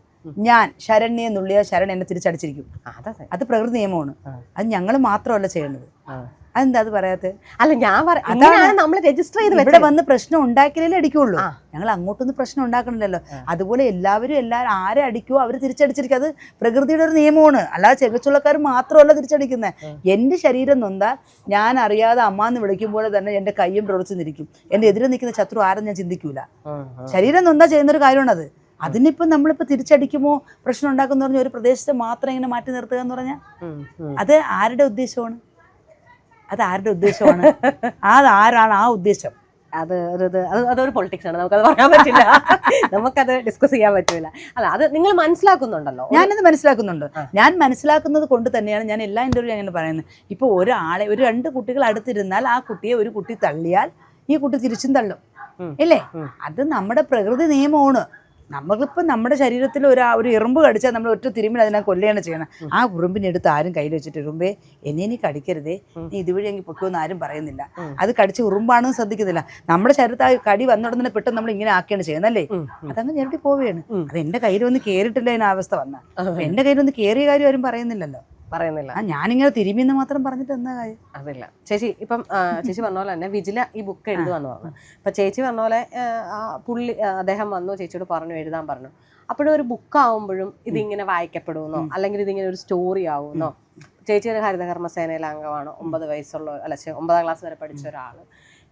ഞാൻ ശരണ്യെ നുള്ളിയ ശരൺ എന്നെ തിരിച്ചടിച്ചിരിക്കും. അത് പ്രകൃതി നിയമമാണ്. അത് ഞങ്ങൾ മാത്രമല്ല ചെയ്യേണ്ടത്. അതെന്താ അത് പറയാത്തെ? അല്ല, ഞാൻ നമ്മൾ രജിസ്റ്റർ ചെയ്ത് ഇവിടെ വന്ന് പ്രശ്നം ഉണ്ടാക്കിയാലേ അടിക്കുള്ളൂ. ഞങ്ങൾ അങ്ങോട്ടൊന്നും പ്രശ്നം ഉണ്ടാക്കണില്ലല്ലോ. അതുപോലെ എല്ലാവരും ആരെ അടിക്കുമോ അവർ തിരിച്ചടിച്ചിരിക്കും. അത് പ്രകൃതിയുടെ ഒരു നിയമമാണ്. അല്ലാതെ ചെങ്കച്ചുള്ളക്കാർ മാത്രമല്ല തിരിച്ചടിക്കുന്നത്. എൻ്റെ ശരീരം നൊന്താൽ ഞാൻ അറിയാതെ അമ്മ എന്ന് വിളിക്കുമ്പോൾ തന്നെ എൻ്റെ കയ്യും പ്രവർത്തിച്ച് നിൽക്കും. എൻ്റെ എതിരെ നിൽക്കുന്ന ശത്രു ആരും ഞാൻ ചിന്തിക്കൂല. ശരീരം നൊന്താ ചെയ്യുന്നൊരു കാര്യമാണത്. അതിനിപ്പം നമ്മളിപ്പോൾ തിരിച്ചടിക്കുമോ പ്രശ്നം ഉണ്ടാക്കുന്ന പറഞ്ഞാൽ ഒരു പ്രദേശത്തെ മാത്രം ഇങ്ങനെ മാറ്റി നിർത്തുക എന്ന് പറഞ്ഞാൽ അത് ആരുടെ ഉദ്ദേശമാണ്? അതാരുടെ ഉദ്ദേശമാണ്? അതാരാണ് ആ ഉദ്ദേശം? അതൊരു പൊളിറ്റിക്സ് ആണ്, നമുക്കത് പറയാൻ പറ്റില്ല. നമുക്കത് ഡിസ്കസ് ചെയ്യാൻ പറ്റില്ല. അല്ല, അത് നിങ്ങൾ മനസ്സിലാക്കുന്നുണ്ടല്ലോ. ഞാനത് മനസ്സിലാക്കുന്നുണ്ട്. ഞാൻ മനസ്സിലാക്കുന്നത് കൊണ്ട് തന്നെയാണ് ഞാൻ എല്ലാ ഇൻ്റർവ്യൂ അങ്ങനെ പറയുന്നത്. ഇപ്പോൾ ഒരാളെ, ഒരു 2 കുട്ടികൾ അടുത്തിരുന്നാൽ ആ കുട്ടിയെ ഒരു കുട്ടി തള്ളിയാൽ ഈ കുട്ടി തിരിച്ചും തള്ളും, ഇല്ലേ? അത് നമ്മുടെ പ്രകൃതി നിയമമാണ്. നമ്മളിപ്പോൾ നമ്മുടെ ശരീരത്തിൽ ഒരു എറുമ്പ് കടിച്ചാൽ നമ്മൾ ഒറ്റ തിരുമ്പിൽ അതിനെ കൊല്ലുകയാണ് ചെയ്യണം. ആ ഉറുമ്പിനെടുത്ത് ആരും കയ്യിൽ വെച്ചിട്ട് എറുമ്പേ എന്നെ കടിക്കരുതേ, നീ ഇതുവഴി എങ്കിൽ പൊക്കുമെന്ന് ആരും പറയുന്നില്ല. അത് കടിച്ച് ഉറുമ്പാണെന്ന് ശ്രദ്ധിക്കുന്നില്ല. നമ്മുടെ ശരീരത്തിൽ ആ കടി വന്നുടനെ പെട്ടെന്ന് നമ്മൾ ഇങ്ങനെ ആക്കുകയാണ് ചെയ്യുന്നല്ലേ. അതങ്ങ് ഞെരട്ടി പോവുകയാണ്. അത് എൻ്റെ കയ്യിൽ വന്ന് കയറിയിട്ടില്ല അതിനവസ്ഥ വന്നാൽ. എൻ്റെ കയ്യിൽ വന്ന് കയറിയ കാര്യം ആരും പറയുന്നില്ല. ഞാനിങ്ങനെ തിരുമ്മിന്ന് മാത്രം പറഞ്ഞിട്ട് എന്താ കാര്യം? അതില്ല ചേച്ചി. ഇപ്പം ചേച്ചി പറഞ്ഞ പോലെ തന്നെ വിജില ഈ ബുക്ക് എഴുതുവാന്ന് പറഞ്ഞു. ഇപ്പം ചേച്ചി പറഞ്ഞ പോലെ അദ്ദേഹം വന്നു ചേച്ചിയോട് പറഞ്ഞു, എഴുതാൻ പറഞ്ഞു. അപ്പോഴും ഒരു ബുക്കാവുമ്പോഴും ഇതിങ്ങനെ വായിക്കപ്പെടുമെന്നോ അല്ലെങ്കിൽ ഇതിങ്ങനെ ഒരു സ്റ്റോറി ആവുമെന്നോ? ചേച്ചി ഒരു ഹരിതകർമ്മസേനയിലെ അംഗമാണ്. 9 വയസ്സുള്ള 9ാം ക്ലാസ് വരെ പഠിച്ച ഒരാൾ.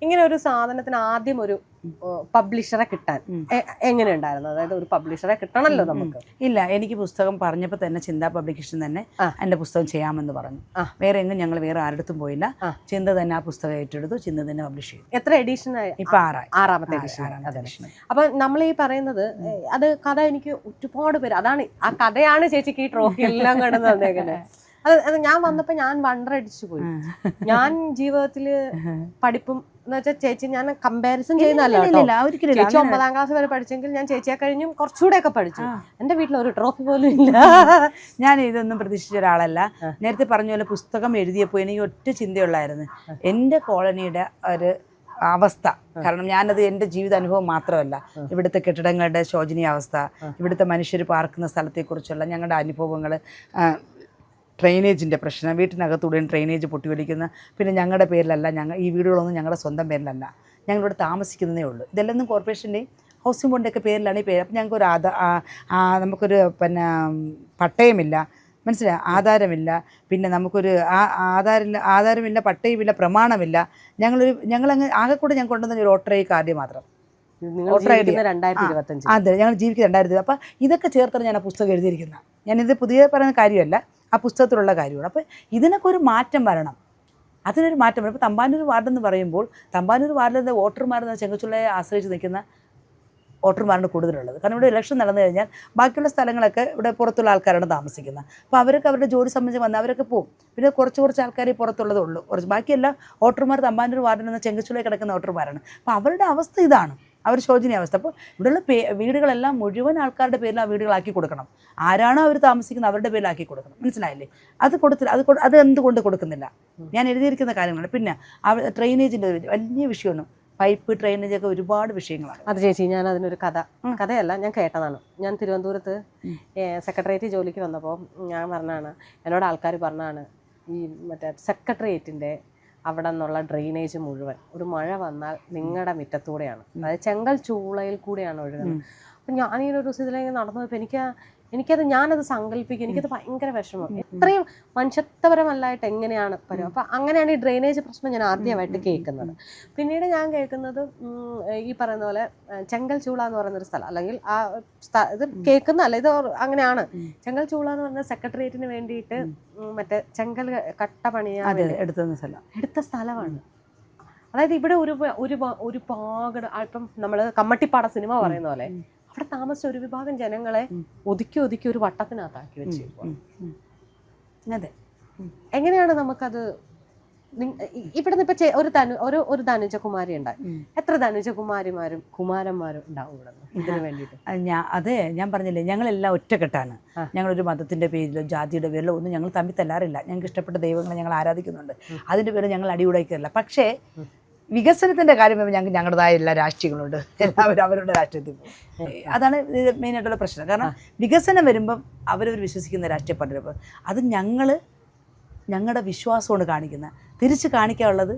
ഇങ്ങനെ ഒരു സാധനത്തിന് ആദ്യം ഒരു പബ്ലിഷറെ കിട്ടാൻ എങ്ങനെ ഉണ്ടായിരുന്നു? അതായത് ഒരു പബ്ലിഷറെ കിട്ടണമല്ലോ നമുക്ക്. ഇല്ല, എനിക്ക് പുസ്തകം പറഞ്ഞപ്പോൾ തന്നെ ചിന്ത പബ്ലിക്കേഷൻ തന്നെ എൻ്റെ പുസ്തകം ചെയ്യാമെന്ന് പറഞ്ഞു. വേറെ എങ്ങും ഞങ്ങൾ വേറെ ആരുടെ പോയില്ല. ചിന്ത തന്നെ ആ പുസ്തകം ഏറ്റെടുത്തു, ചിന്ത തന്നെ പബ്ലിഷ് ചെയ്തു. എത്ര എഡിഷൻ? ഇപ്പൊ 6ാമത്തെ എഡിഷൻ. അപ്പൊ നമ്മൾ ഈ പറയുന്നത് അത് കഥ എനിക്ക് ഒരുപാട് പേര്, അതാണ് ആ കഥയാണ് ചേച്ചിക്ക് ഈ ട്രോഫി എല്ലാം കണ്ടു തന്നേക്കുന്നത്. അത് ഞാൻ വന്നപ്പോ ഞാൻ വണ്ടർ അടിച്ചു പോയി. ഞാൻ ജീവിതത്തില് പഠിപ്പും എന്ന് വെച്ചാൽ ചേച്ചി ഞാൻ കമ്പാരിസൺ ചെയ്യുന്നല്ലോ. ചേച്ചി 9ാം ക്ലാസ് വരെ പഠിച്ചെങ്കിൽ ഞാൻ ചേച്ചിയെ കഴിഞ്ഞും കുറച്ചുകൂടെ ഒക്കെ പഠിച്ചു. എന്റെ വീട്ടിൽ ഒരു ട്രോഫി പോലും ഇല്ല. ഞാൻ ഇതൊന്നും പ്രതീക്ഷിച്ച ഒരാളല്ല. നേരത്തെ പറഞ്ഞ പോലെ പുസ്തകം എഴുതിയപ്പോൾ എനിക്ക് ഒറ്റ ചിന്തയുള്ളായിരുന്നു, എൻ്റെ കോളനിയുടെ ഒരു അവസ്ഥ. കാരണം ഞാനത് എൻ്റെ ജീവിത അനുഭവം മാത്രമല്ല, ഇവിടുത്തെ കെട്ടിടങ്ങളുടെ ശോചനീയാവസ്ഥ, ഇവിടുത്തെ മനുഷ്യർ പാർക്കുന്ന സ്ഥലത്തെക്കുറിച്ചുള്ള ഞങ്ങളുടെ അനുഭവങ്ങൾ, ഡ്രെയിനേജിൻ്റെ പ്രശ്നം, വീട്ടിനകത്തൂടെ ഡ്രെയിനേജ് പൊട്ടിയൊലിക്കുന്ന, പിന്നെ ഞങ്ങളുടെ പേരിലല്ല, ഈ വീടുകളൊന്നും ഞങ്ങളുടെ സ്വന്തം പേരിലല്ല, ഞങ്ങളിവിടെ താമസിക്കുന്നതേ ഉള്ളൂ. ഇതെല്ലാം കോർപ്പറേഷൻ്റെയും ഹൗസിംഗ് ബോർഡിൻ്റെയൊക്കെ പേരിലാണ് ഈ പേര്. അപ്പം ഞങ്ങൾക്കൊരു നമുക്കൊരു പിന്നെ പട്ടയമില്ല, മനസ്സിലായി, ആധാരമില്ല, പിന്നെ നമുക്കൊരു ആധാരമില്ല, പട്ടയമില്ല, പ്രമാണമില്ല. ഞങ്ങളങ്ങ് ആകെ കൂടെ ഞങ്ങൾ കൊണ്ടുവന്ന ഒരു വോട്ടർ ഐ കാർഡ് മാത്രം. അതെ, ഞങ്ങൾ ജീവിക്കുന്ന 2020. അപ്പം ഇതൊക്കെ ചേർത്താണ് ഞാൻ ആ പുസ്തകം എഴുതിയിരിക്കുന്നത്. ഞാനിത് പുതിയ പറയുന്ന കാര്യമല്ല, ആ പുസ്തകത്തിലുള്ള കാര്യമാണ്. അപ്പോൾ ഇതിനൊക്കെ ഒരു മാറ്റം വരണം, അതിനൊരു മാറ്റം വരണം. ഇപ്പോൾ തമ്പാനൂർ വാർഡെന്ന് പറയുമ്പോൾ തമ്പാനൂർ വാർഡിലെ വോട്ടർമാരെന്ന് ചെങ്കച്ചുള്ളയെ ആശ്രയിച്ച് നിൽക്കുന്ന വോട്ടർമാരാണ് കൂടുതലുള്ളത്. കാരണം ഇവിടെ ഇലക്ഷൻ നടന്നു കഴിഞ്ഞാൽ ബാക്കിയുള്ള സ്ഥലങ്ങളൊക്കെ ഇവിടെ പുറത്തുള്ള ആൾക്കാരാണ് താമസിക്കുന്നത്. അപ്പോൾ അവരൊക്കെ അവരുടെ ജോലി സംബന്ധിച്ച് വന്ന് അവരൊക്കെ പോകും. പിന്നെ കുറച്ച് ആൾക്കാർ പുറത്തുള്ളതേ ഉള്ളൂ. ബാക്കിയെല്ലാം വോട്ടർമാർ തമ്പാനൂർ വാർഡിൽ നിന്ന് ചെങ്കച്ചുള്ളയിൽ കിടക്കുന്ന വോട്ടർമാരാണ്. അപ്പോൾ അവരുടെ അവസ്ഥ ഇതാണ്, അവർ ശോചനീയാവസ്ഥ. അപ്പോൾ ഇവിടെയുള്ള വീടുകളെല്ലാം മുഴുവൻ ആൾക്കാരുടെ പേരിൽ ആ വീടുകളാക്കി കൊടുക്കണം. ആരാണോ അവർ താമസിക്കുന്നത് അവരുടെ പേരിലാക്കി കൊടുക്കണം. മനസ്സിലായില്ലേ? അത് എന്തുകൊണ്ട് കൊടുക്കുന്നില്ല? ഞാൻ എഴുതിയിരിക്കുന്ന കാര്യങ്ങളാണ്. പിന്നെ ഡ്രെയിനേജിൻ്റെ ഒരു വലിയ വിഷയമാണ്. പൈപ്പ്, ഡ്രെയിനേജൊക്കെ ഒരുപാട് വിഷയങ്ങളാണ്. അത് ചേച്ചി, ഞാൻ അതിനൊരു കഥയല്ല, ഞാൻ കേട്ടതാണ്. ഞാൻ തിരുവനന്തപുരത്ത് സെക്രട്ടേറിയറ്റ് ജോലിക്ക് വന്നപ്പോൾ ഞാൻ പറഞ്ഞാണ്, എന്നോട് ആൾക്കാർ പറഞ്ഞാണ്, ഈ മറ്റേ സെക്രട്ടേറിയറ്റിൻ്റെ അവിടെ നിന്നുള്ള ഡ്രെയിനേജ് മുഴുവൻ ഒരു മഴ വന്നാൽ നിങ്ങളുടെ മുറ്റത്തൂടെയാണ്, അതായത് ചെങ്കൽ ചൂളയിൽ കൂടെയാണ് ഒഴുകുന്നത്. അപ്പം ഞാനീ ഒരു ദിവസം ഇതിലേക്ക് നടന്നു പോയപ്പോൾ എനിക്ക് ഞാനത് സങ്കല്പിക്കും, എനിക്കത് ഭയങ്കര വിഷമം. ഇത്രയും മനുഷ്യത്വപരമല്ലായിട്ട് എങ്ങനെയാണ് പരം. അപ്പം അങ്ങനെയാണ് ഈ ഡ്രെയിനേജ് പ്രശ്നം ഞാൻ ആദ്യമായിട്ട് കേൾക്കുന്നത്. പിന്നീട് ഞാൻ കേൾക്കുന്നത് ഈ പറയുന്ന പോലെ ചെങ്കൽ ചൂള എന്ന് പറയുന്നൊരു സ്ഥലം, അല്ലെങ്കിൽ ഇത് കേൾക്കുന്നതല്ല, ഇത് അങ്ങനെയാണ്. ചെങ്കൽ ചൂള എന്ന് പറയുന്ന സെക്രട്ടേറിയറ്റിന് വേണ്ടിയിട്ട് മറ്റേ ചെങ്കൽ കട്ട പണിയാൻ എടുത്ത സ്ഥലമാണ്. അതായത് ഇവിടെ ഒരുപാട് ഇപ്പം നമ്മൾ കമ്മട്ടിപ്പാട സിനിമ പറയുന്ന പോലെ അവിടെ താമസിച്ച ഒരു വിഭാഗം ജനങ്ങളെ ഒതുക്കി ഒരു വട്ടത്തിനകത്താക്കി വെച്ചിരിക്കും. അതെ, എങ്ങനെയാണ് നമുക്കത്? ഇവിടുന്ന് ഇപ്പൊ ഒരു ധനുജകുമാരി ഉണ്ടായി, എത്ര ധനുജകുമാരിമാരും കുമാരന്മാരും ഉണ്ടാവും ഇവിടെ ഇതിന് വേണ്ടിയിട്ട്? അതെ, ഞാൻ പറഞ്ഞില്ലേ, ഞങ്ങളെല്ലാം ഒറ്റക്കെട്ടാണ്. ഞങ്ങളൊരു മതത്തിന്റെ പേരിലോ ജാതിയുടെ പേരിലോ ഒന്നും ഞങ്ങൾ തമ്മിൽ തല്ലാറില്ല. ഞങ്ങൾക്ക് ഇഷ്ടപ്പെട്ട ദൈവങ്ങളെ ഞങ്ങൾ ആരാധിക്കുന്നുണ്ട്. അതിന്റെ പേരിൽ ഞങ്ങൾ അടിയുടയ്ക്കില്ല. പക്ഷേ വികസനത്തിന്റെ കാര്യം വരുമ്പോൾ ഞങ്ങളുടേതായ എല്ലാ രാഷ്ട്രീയങ്ങളുണ്ട്. എല്ലാവരും അവരുടെ രാഷ്ട്രീയത്തിൽ പോകും. അതാണ് മെയിനായിട്ടുള്ള പ്രശ്നം. കാരണം വികസനം വരുമ്പം അവരവർ വിശ്വസിക്കുന്ന രാഷ്ട്രീയ പാർട്ടികൾ അത് ഞങ്ങളുടെ വിശ്വാസമാണ് കാണിക്കുന്നത്. തിരിച്ച് കാണിക്കാനുള്ളത്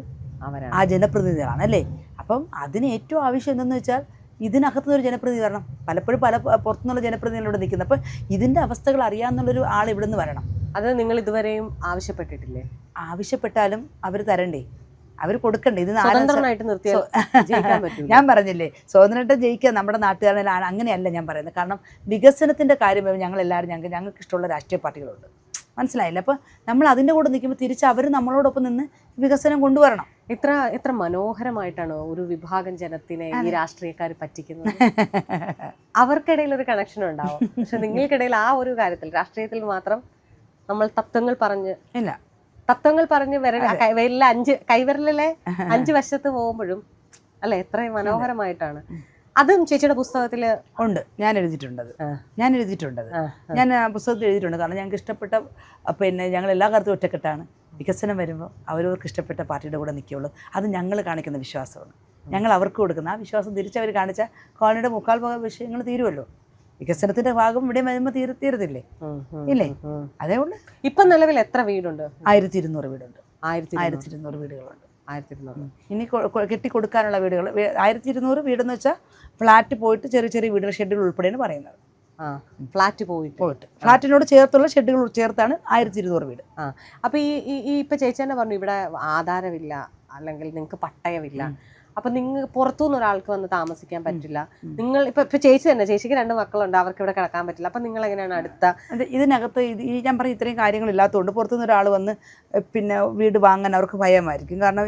ആ ജനപ്രതിനിധികളാണ് അല്ലേ. അപ്പം അതിന് ഏറ്റവും ആവശ്യം എന്തെന്ന് വെച്ചാൽ ഇതിനകത്തുനിന്നൊരു ജനപ്രതിനിധി വരണം. പലപ്പോഴും പുറത്തുനിന്നുള്ള ജനപ്രതിനിധികളോട് നിൽക്കുന്നത്. അപ്പം ഇതിൻ്റെ അവസ്ഥകൾ അറിയാമെന്നുള്ളൊരു ആൾ ഇവിടെ നിന്ന് വരണം. അത് നിങ്ങൾ ഇതുവരെയും ആവശ്യപ്പെട്ടിട്ടില്ലേ? ആവശ്യപ്പെട്ടാലും അവർ തരണ്ടേ, അവർ കൊടുക്കണ്ടേ? ഇത് ഞാൻ പറഞ്ഞില്ലേ, സ്വതന്ത്രമായിട്ട് ജയിക്കുക നമ്മുടെ നാട്ടുകാരനാണ്. അങ്ങനെയല്ല ഞാൻ പറയുന്നത്. കാരണം വികസനത്തിൻ്റെ കാര്യം ഞങ്ങളെല്ലാവരും ഞങ്ങൾക്ക് ഇഷ്ടമുള്ള രാഷ്ട്രീയ പാർട്ടികളുണ്ട്. മനസ്സിലായില്ല? അപ്പോൾ നമ്മൾ അതിൻ്റെ കൂടെ നിൽക്കുമ്പോൾ തിരിച്ച് അവർ നമ്മളോടൊപ്പം നിന്ന് വികസനം കൊണ്ടുവരണം. എത്ര മനോഹരമായിട്ടാണ് ഒരു വിഭാഗം ജനത്തിനെ ഈ രാഷ്ട്രീയക്കാർ പറ്റിക്കുന്നത്. അവർക്കിടയിൽ ഒരു കണക്ഷൻ ഉണ്ടാവും. പക്ഷെ നിങ്ങൾക്കിടയിൽ ആ ഒരു കാര്യത്തിൽ, രാഷ്ട്രീയത്തിൽ മാത്രം നമ്മൾ തത്വങ്ങൾ പറഞ്ഞ് കൈവിരലിലെ 5 വശത്ത് പോകുമ്പോഴും അല്ലെ എത്ര മനോഹരമായിട്ടാണ്. അതും ചേച്ചിയുടെ പുസ്തകത്തിൽ ഉണ്ട്. ഞാൻ എഴുതിയിട്ടുണ്ടത്. ഞാൻ പുസ്തകത്തിൽ എഴുതിയിട്ടുണ്ട്. കാരണം ഞങ്ങൾക്ക് ഇഷ്ടപ്പെട്ട ഞങ്ങൾ എല്ലാ കാലത്തും ഒറ്റക്കെട്ടാണ്. വികസനം വരുമ്പോൾ അവരവർക്ക് ഇഷ്ടപ്പെട്ട പാർട്ടിയുടെ കൂടെ നിൽക്കുകയുള്ളൂ. അത് ഞങ്ങൾ കാണിക്കുന്ന വിശ്വാസമാണ്. ഞങ്ങൾ അവർക്ക് കൊടുക്കുന്ന ആ വിശ്വാസം തിരിച്ചവർ കാണിച്ചാൽ കോളനിയുടെ 3/4 വിഷയങ്ങൾ തീരുമല്ലോ. വികസനത്തിന്റെ ഭാഗം ഇവിടെ വരുമ്പോൾ തീരത്തില്ലേ? ഇല്ലേ? അതേകൊണ്ട് ഇപ്പം നിലവിൽ എത്ര വീടുണ്ട്? 1200 വീടുണ്ട്. 1200 വീടുകളുണ്ട്. 1200. ഇനി കെട്ടിക്കൊടുക്കാനുള്ള വീടുകൾ 1200 വീടെന്ന് വെച്ചാൽ ഫ്ലാറ്റ് പോയിട്ട് ചെറിയ വീടുകൾ ഷെഡുകൾ ഉൾപ്പെടെയാണ് പറയുന്നത്. ഫ്ലാറ്റ് ഫ്ലാറ്റിനോട് ചേർത്തുള്ള ഷെഡുകൾ ചേർത്താണ് 1200 വീട്. അപ്പൊ ഈ ഇപ്പൊ ചേച്ചി തന്നെ പറഞ്ഞു ഇവിടെ ആധാരമില്ല, അല്ലെങ്കിൽ നിങ്ങൾക്ക് പട്ടയമില്ല. അപ്പൊ നിങ്ങൾ പുറത്തുനിന്ന് ഒരാൾക്ക് വന്ന് താമസിക്കാൻ പറ്റില്ല. നിങ്ങൾ ഇപ്പൊ ചേച്ചി തന്നെ, ചേച്ചിക്ക് 2 മക്കളുണ്ട്, അവർക്ക് ഇവിടെ കിടക്കാൻ പറ്റില്ല. അപ്പൊ നിങ്ങൾ എങ്ങനെയാണ് അടുത്ത ഇതിനകത്ത് ഞാൻ പറയും ഇത്രയും കാര്യങ്ങളില്ലാത്തതുകൊണ്ട് പുറത്തുനിന്ന് ഒരാൾ വന്ന് വീട് വാങ്ങാൻ അവർക്ക് ഭയമായിരിക്കും. കാരണം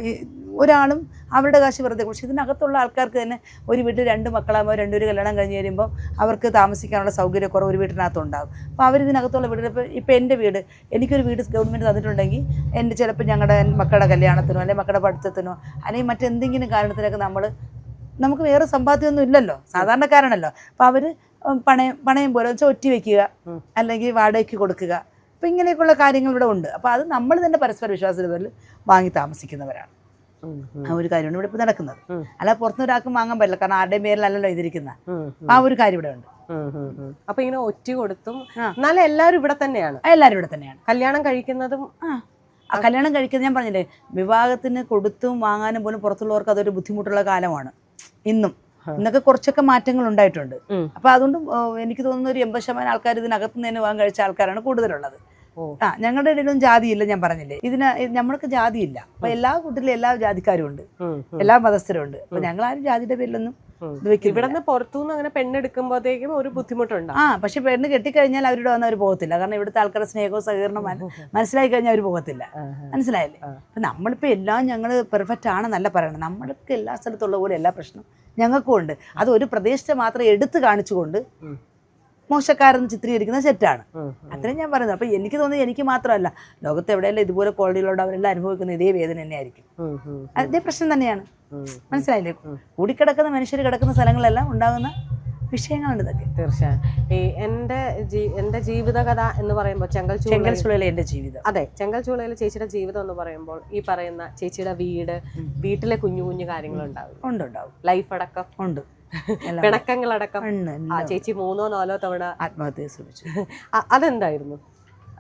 ഒരാളും അവരുടെ കാശ് വെറുതെ. പക്ഷേ ഇതിനകത്തുള്ള ആൾക്കാർക്ക് തന്നെ ഒരു വീട്ടിൽ 2 മക്കളാകുമ്പോൾ 2 പേര് കല്യാണം കഴിഞ്ഞ് കഴിയുമ്പോൾ അവർക്ക് താമസിക്കാനുള്ള സൗകര്യക്കുറവ് ഒരു വീട്ടിനകത്തുണ്ടാകും. അപ്പോൾ അവരിതിനകത്തുള്ള വീട് ഇപ്പോൾ എൻ്റെ വീട്, എനിക്കൊരു വീട് ഗവൺമെൻറ് തന്നിട്ടുണ്ടെങ്കിൽ ചിലപ്പോൾ ഞങ്ങളുടെ മക്കളുടെ കല്യാണത്തിനോ അല്ലെങ്കിൽ മക്കളുടെ പഠിത്തത്തിനോ അല്ലെങ്കിൽ മറ്റെന്തെങ്കിലും കാരണത്തിനൊക്കെ നമുക്ക് വേറെ സമ്പാദ്യമൊന്നും ഇല്ലല്ലോ, സാധാരണക്കാരാണല്ലോ. അപ്പോൾ അവർ പണയം പോലെ വെച്ചാൽ ഒറ്റി വയ്ക്കുക അല്ലെങ്കിൽ വാടകയ്ക്ക് കൊടുക്കുക. അപ്പോൾ ഇങ്ങനെയൊക്കെയുള്ള കാര്യങ്ങൾ ഇവിടെ ഉണ്ട്. അപ്പോൾ അത് നമ്മൾ തന്നെ പരസ്പര വിശ്വാസത്തിൻ്റെ പേരിൽ വാങ്ങി താമസിക്കുന്നവരാണ്. ആ ഒരു കാര്യമാണ് ഇവിടെ ഇപ്പോൾ നടക്കുന്നത്. അല്ല പുറത്തുനിന്ന് ഒരാൾക്കും വാങ്ങാൻ പറ്റില്ല, കാരണം ആരുടെയും പേരിലല്ലല്ലോ ഇതിരിക്കുന്ന. ആ ഒരു കാര്യം ഇവിടെ ഉണ്ട്. അപ്പൊ ഇങ്ങനെ ഒറ്റ കൊടുത്തും എന്നാലും എല്ലാവരും ഇവിടെ തന്നെയാണ്. കല്യാണം കഴിക്കുന്നതും കല്യാണം കഴിക്കുന്നത് ഞാൻ പറഞ്ഞില്ലേ, വിവാഹത്തിന് കൊടുത്തും വാങ്ങാനും പോലും പുറത്തുള്ളവർക്ക് അതൊരു ബുദ്ധിമുട്ടുള്ള കാലമാണ് ഇന്നൊക്കെ കുറച്ചൊക്കെ മാറ്റങ്ങൾ ഉണ്ടായിട്ടുണ്ട്. അപ്പൊ അതുകൊണ്ട് എനിക്ക് തോന്നുന്ന ഒരു 80% ആൾക്കാർ ഇതിനകത്ത് നിന്ന് വിവാഹം കഴിച്ച ആൾക്കാരാണ് കൂടുതലുള്ളത്. ഞങ്ങളുടെ ഇടയിലും ജാതിയില്ല. ഞാൻ പറഞ്ഞില്ലേ, നമ്മൾക്ക് ജാതിയില്ല. അപ്പൊ എല്ലാ കൂട്ടത്തിലും എല്ലാ ജാതിക്കാരും ഉണ്ട്, എല്ലാ മതസ്ഥരും ഉണ്ട്. അപ്പൊ ഞങ്ങൾ ആരും ജാതിയുടെ പേരിലൊന്നും ഇവിടെ പുറത്തുനിന്ന് അങ്ങനെ പെണ്ണെടുക്കുമ്പോഴത്തേക്കും ഒരു ബുദ്ധിമുട്ടുണ്ട്. പക്ഷെ പെണ്ണ് കെട്ടിക്കഴിഞ്ഞാൽ അവരുടെ വന്ന് അവർ പോകത്തില്ല. കാരണം ഇവിടുത്തെ ആൾക്കാരുടെ സ്നേഹവും സഹകരണം മനസ്സിലാക്കി കഴിഞ്ഞാൽ അവർ പോകത്തില്ല. മനസ്സിലായില്ലേ? അപ്പൊ നമ്മളിപ്പോ എല്ലാം ഞങ്ങൾ പെർഫെക്റ്റ് ആണെന്നല്ല പറയണം. നമ്മൾക്ക് എല്ലാ സ്ഥലത്തുള്ള പോലെ എല്ലാ പ്രശ്നം ഞങ്ങൾക്കും ഉണ്ട്. അത് ഒരു പ്രദേശത്തെ മാത്രം എടുത്ത് കാണിച്ചുകൊണ്ട് മോശക്കാരെന്ന് ചിത്രീകരിക്കുന്നത് തെറ്റാണ്. അത്രയും ഞാൻ പറയുന്നത്. അപ്പൊ എനിക്ക് തോന്നുന്നത് എനിക്ക് മാത്രമല്ല, ലോകത്ത് എവിടെയെല്ലാം ഇതുപോലെ ക്വാളിറ്റിയിലുള്ള അവരെല്ലാം അനുഭവിക്കുന്ന ഇതേ വേദന തന്നെയായിരിക്കും. അതേ പ്രശ്നം തന്നെയാണ്. മനസ്സിലായില്ലേ? കൂടിക്കിടക്കുന്ന മനുഷ്യർ കിടക്കുന്ന സ്ഥലങ്ങളെല്ലാം ഉണ്ടാകുന്ന വിഷയങ്ങളുണ്ട് ഇതൊക്കെ. തീർച്ചയായും. എന്റെ ജീവിതകഥ എന്ന് പറയുമ്പോൾ ചെങ്കൽ ചൂളയിലെ എന്റെ ജീവിതം. അതെ, ചെങ്കൽ ചൂളയിലെ ചേച്ചിയുടെ ജീവിതം എന്ന് പറയുമ്പോൾ ഈ പറയുന്ന ചേച്ചിയുടെ വീട്ടിലെ കുഞ്ഞു കുഞ്ഞു കാര്യങ്ങളുണ്ടാവും. ഉണ്ടാവും. ലൈഫ് അടക്കം ഉണ്ട്, പിണക്കങ്ങളടക്കം. ചേച്ചി 3-4 തവണ ആത്മഹത്യ ശ്രമിച്ചു. അതെന്തായിരുന്നു?